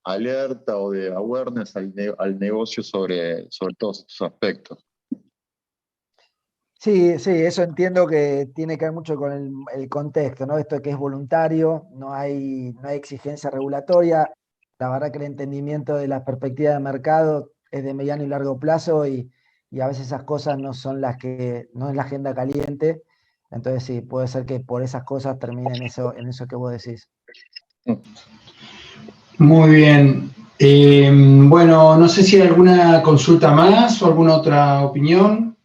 alerta o de awareness al negocio sobre todos estos aspectos. Sí, sí, eso entiendo que tiene que ver mucho con el contexto, ¿no? Esto que es voluntario, no hay exigencia regulatoria. La verdad que el entendimiento de la perspectiva de mercado es de mediano y largo plazo y a veces esas cosas no son no es la agenda caliente. Entonces sí, puede ser que por esas cosas termine en eso que vos decís. Muy bien. Bueno, no sé si hay alguna consulta más o alguna otra opinión.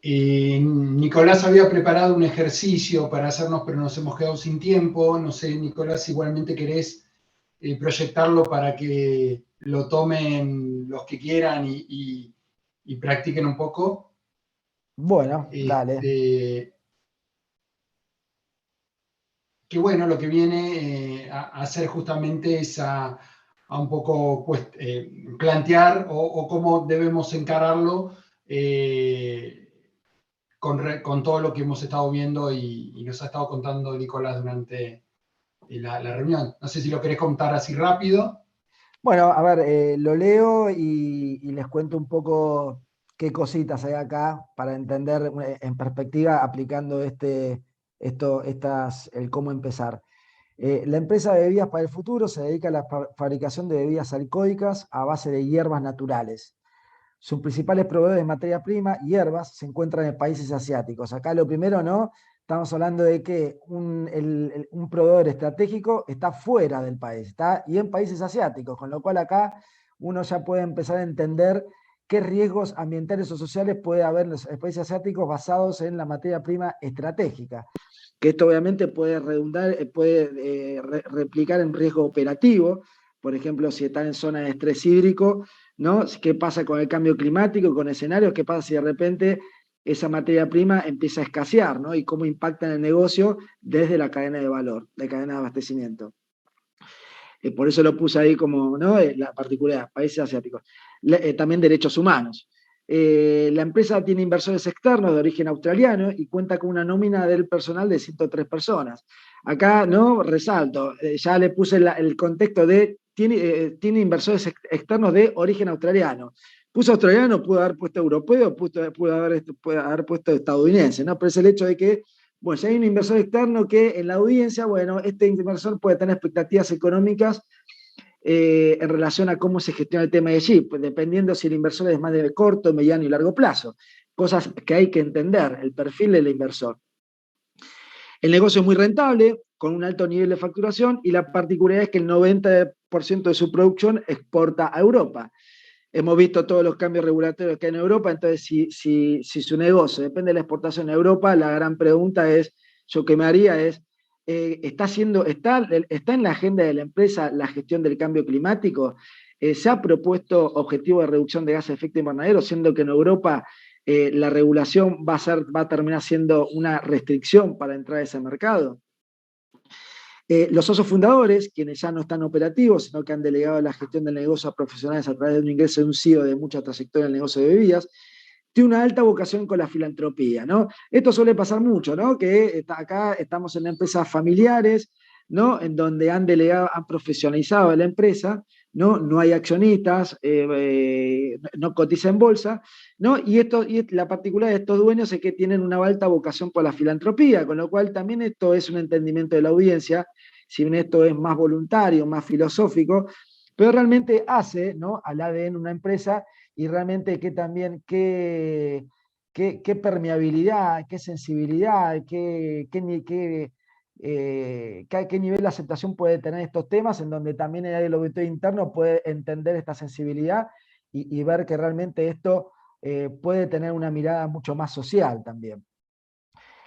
Nicolás había preparado un ejercicio para hacernos, pero nos hemos quedado sin tiempo. No sé, Nicolás, igualmente querés proyectarlo para que lo tomen los que quieran y practiquen un poco. Bueno, dale. Que bueno, lo que viene a hacer justamente es a un poco pues, plantear o cómo debemos encararlo con todo lo que hemos estado viendo y nos ha estado contando Nicolás durante la reunión. No sé si lo querés contar así rápido. Bueno, a ver, lo leo y les cuento un poco qué cositas hay acá para entender en perspectiva aplicando el cómo empezar. La empresa de bebidas para el futuro se dedica a la fabricación de bebidas alcohólicas a base de hierbas naturales. Sus principales proveedores de materia prima, hierbas, se encuentran en países asiáticos. Acá lo primero, ¿no? Estamos hablando de que un proveedor estratégico está fuera del país, y en países asiáticos, con lo cual acá uno ya puede empezar a entender qué riesgos ambientales o sociales puede haber en los países asiáticos basados en la materia prima estratégica. Que esto obviamente puede replicar en riesgo operativo, por ejemplo, si están en zona de estrés hídrico, ¿no? ¿Qué pasa con el cambio climático, con escenarios? ¿Qué pasa si de repente esa materia prima empieza a escasear, ¿no? Y cómo impacta en el negocio desde la cadena de valor, la cadena de abastecimiento. Por eso lo puse ahí como, ¿no? La particularidad, países asiáticos. También derechos humanos. La empresa tiene inversores externos de origen australiano y cuenta con una nómina del personal de 103 personas. Acá, ¿no? Resalto, ya le puse el contexto de, tiene inversores externos de origen australiano. Puso australiano, pudo haber puesto europeo, pudo haber puesto estadounidense, ¿no? Pero es el hecho de que, bueno, si hay un inversor externo que en la audiencia, bueno, este inversor puede tener expectativas económicas en relación a cómo se gestiona el tema de allí, pues dependiendo si el inversor es más de corto, mediano y largo plazo. Cosas que hay que entender, el perfil del inversor. El negocio es muy rentable, con un alto nivel de facturación, y la particularidad es que el 90% de su producción exporta a Europa. Hemos visto todos los cambios regulatorios que hay en Europa, entonces si su negocio depende de la exportación a Europa, la gran pregunta es, yo que me haría es, ¿está en la agenda de la empresa la gestión del cambio climático? ¿Se ha propuesto objetivos de reducción de gases de efecto invernadero, siendo que en Europa la regulación va a terminar siendo una restricción para entrar a ese mercado? Los socios fundadores, quienes ya no están operativos, sino que han delegado la gestión del negocio a profesionales a través de un ingreso de un CEO de mucha trayectoria en el negocio de bebidas, tiene una alta vocación con la filantropía, ¿no? Esto suele pasar mucho, ¿no? Que acá estamos en empresas familiares, ¿no? En donde han delegado, han profesionalizado la empresa, ¿no? No hay accionistas, no cotiza en bolsa, ¿no? Y la particularidad de estos dueños es que tienen una alta vocación por la filantropía, con lo cual también esto es un entendimiento de la audiencia, si bien esto es más voluntario, más filosófico, pero realmente hace, ¿no? al ADN una empresa y realmente qué qué permeabilidad, qué sensibilidad, qué nivel de aceptación puede tener estos temas, en donde también el auditorio interno puede entender esta sensibilidad y ver que realmente esto puede tener una mirada mucho más social también.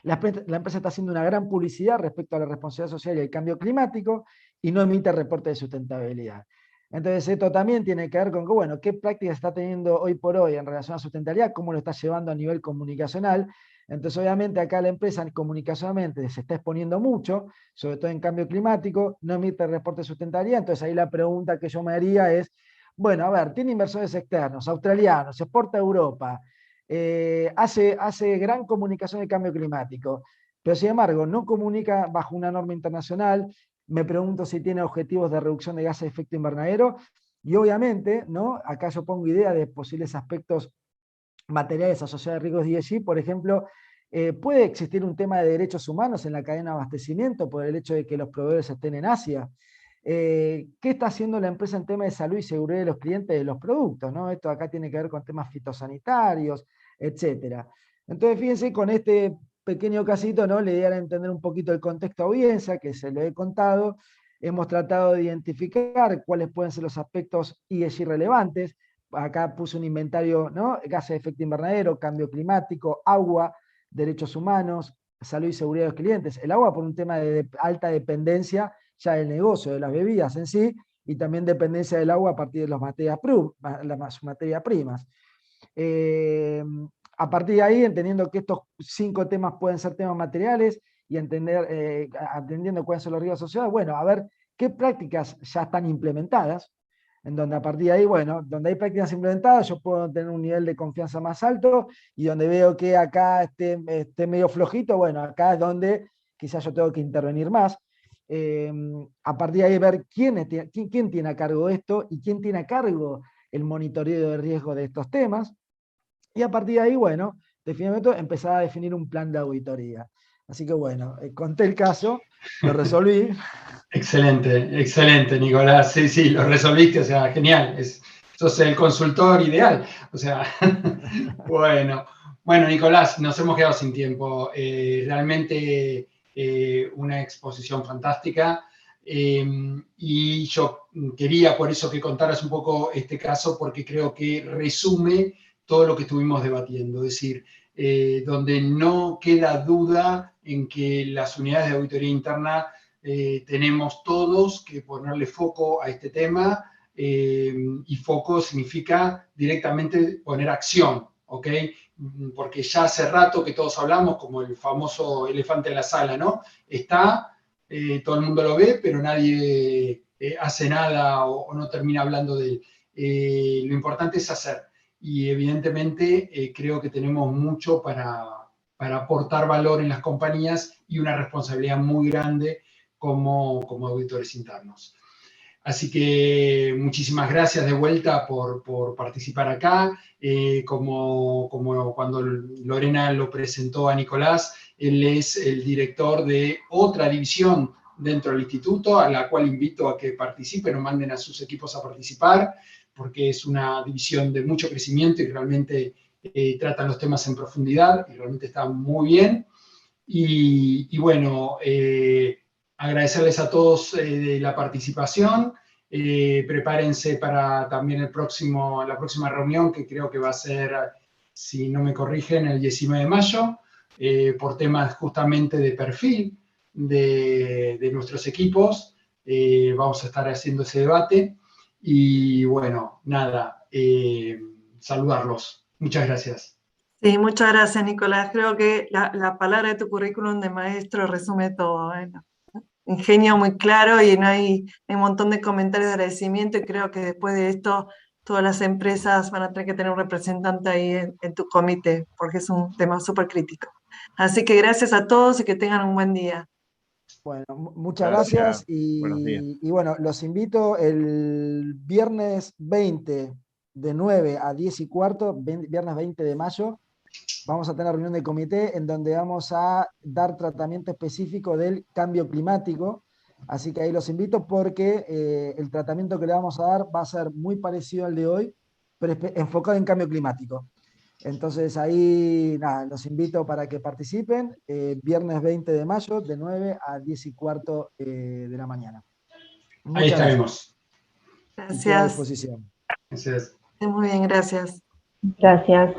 La empresa está haciendo una gran publicidad respecto a la responsabilidad social y el cambio climático y no emite reporte de sustentabilidad. Entonces, esto también tiene que ver con que, bueno, qué prácticas está teniendo hoy por hoy en relación a sustentabilidad, cómo lo está llevando a nivel comunicacional. Entonces, obviamente, acá la empresa comunicacionalmente se está exponiendo mucho, sobre todo en cambio climático, no emite reporte de sustentabilidad. Entonces, ahí la pregunta que yo me haría es, bueno, a ver, tiene inversores externos, australianos, se exporta a Europa, hace gran comunicación del cambio climático, pero sin embargo no comunica bajo una norma internacional. Me pregunto si tiene objetivos de reducción de gases de efecto invernadero, y obviamente, ¿no? Acá yo pongo idea de posibles aspectos materiales asociados a riesgos de ESG, por ejemplo, puede existir un tema de derechos humanos en la cadena de abastecimiento por el hecho de que los proveedores estén en Asia. ¿Qué está haciendo la empresa en tema de salud y seguridad de los clientes de los productos, ¿no? Esto acá tiene que ver con temas fitosanitarios, etcétera. Entonces, fíjense, con este pequeño casito, ¿no? Le idea a entender un poquito el contexto a audiencia, que se lo he contado. Hemos tratado de identificar cuáles pueden ser los aspectos ESG relevantes. Acá puse un inventario, ¿no? Gases de efecto invernadero, cambio climático, agua, derechos humanos, salud y seguridad de los clientes. El agua por un tema de alta dependencia ya del negocio, de las bebidas en sí, y también dependencia del agua a partir de las materias primas. A partir de ahí, entendiendo que estos 5 temas pueden ser temas materiales y entendiendo cuáles son los riesgos asociados, bueno, a ver qué prácticas ya están implementadas, en donde a partir de ahí, bueno, donde hay prácticas implementadas, yo puedo tener un nivel de confianza más alto, y donde veo que acá esté medio flojito, bueno, acá es donde quizás yo tengo que intervenir más. A partir de ahí ver quién tiene a cargo esto y quién tiene a cargo el monitoreo de riesgo de estos temas. Y a partir de ahí, bueno, definitivamente empezar a definir un plan de auditoría. Así que bueno, conté el caso, lo resolví. Excelente, excelente, Nicolás. Sí, sí, lo resolviste, o sea, genial. Sos el consultor ideal. O sea, bueno, Nicolás, nos hemos quedado sin tiempo. Realmente una exposición fantástica. Y yo quería por eso que contaras un poco este caso, porque creo que resume todo lo que estuvimos debatiendo. Es decir, donde no queda duda en que las unidades de auditoría interna tenemos todos que ponerle foco a este tema, y foco significa directamente poner acción, ¿ok? Porque ya hace rato que todos hablamos, como el famoso elefante en la sala, ¿no? Está, todo el mundo lo ve, pero nadie hace nada o no termina hablando de él. Lo importante es hacer, y evidentemente creo que tenemos mucho para aportar valor en las compañías y una responsabilidad muy grande como auditores internos. Así que muchísimas gracias de vuelta por participar acá. Como cuando Lorena lo presentó a Nicolás, él es el director de otra división dentro del instituto, a la cual invito a que participen o manden a sus equipos a participar, porque es una división de mucho crecimiento y realmente tratan los temas en profundidad y realmente está muy bien. Y bueno, agradecerles a todos la participación. Prepárense para también la próxima reunión, que creo que va a ser, si no me corrigen, el 19 de mayo, por temas justamente de perfil de nuestros equipos. Vamos a estar haciendo ese debate. Y bueno, nada, saludarlos. Muchas gracias. Sí, muchas gracias, Nicolás. Creo que la palabra de tu currículum de maestro resume todo. Ingenio muy claro, y hay un montón de comentarios de agradecimiento, y creo que después de esto todas las empresas van a tener que tener un representante ahí en tu comité, porque es un tema súper crítico. Así que gracias a todos y que tengan un buen día. Bueno, muchas gracias. Buenos días. Y bueno, los invito el viernes 20 de 9 a 10 y cuarto, viernes 20 de mayo, vamos a tener reunión de comité en donde vamos a dar tratamiento específico del cambio climático. Así que ahí los invito, porque el tratamiento que le vamos a dar va a ser muy parecido al de hoy, pero enfocado en cambio climático. Entonces ahí, nada, los invito para que participen, viernes 20 de mayo, de 9 a 10:15 de la mañana. Ahí Muchas estaremos. gracias. Queda a Gracias. disposición. Gracias. Muy bien, gracias. Gracias.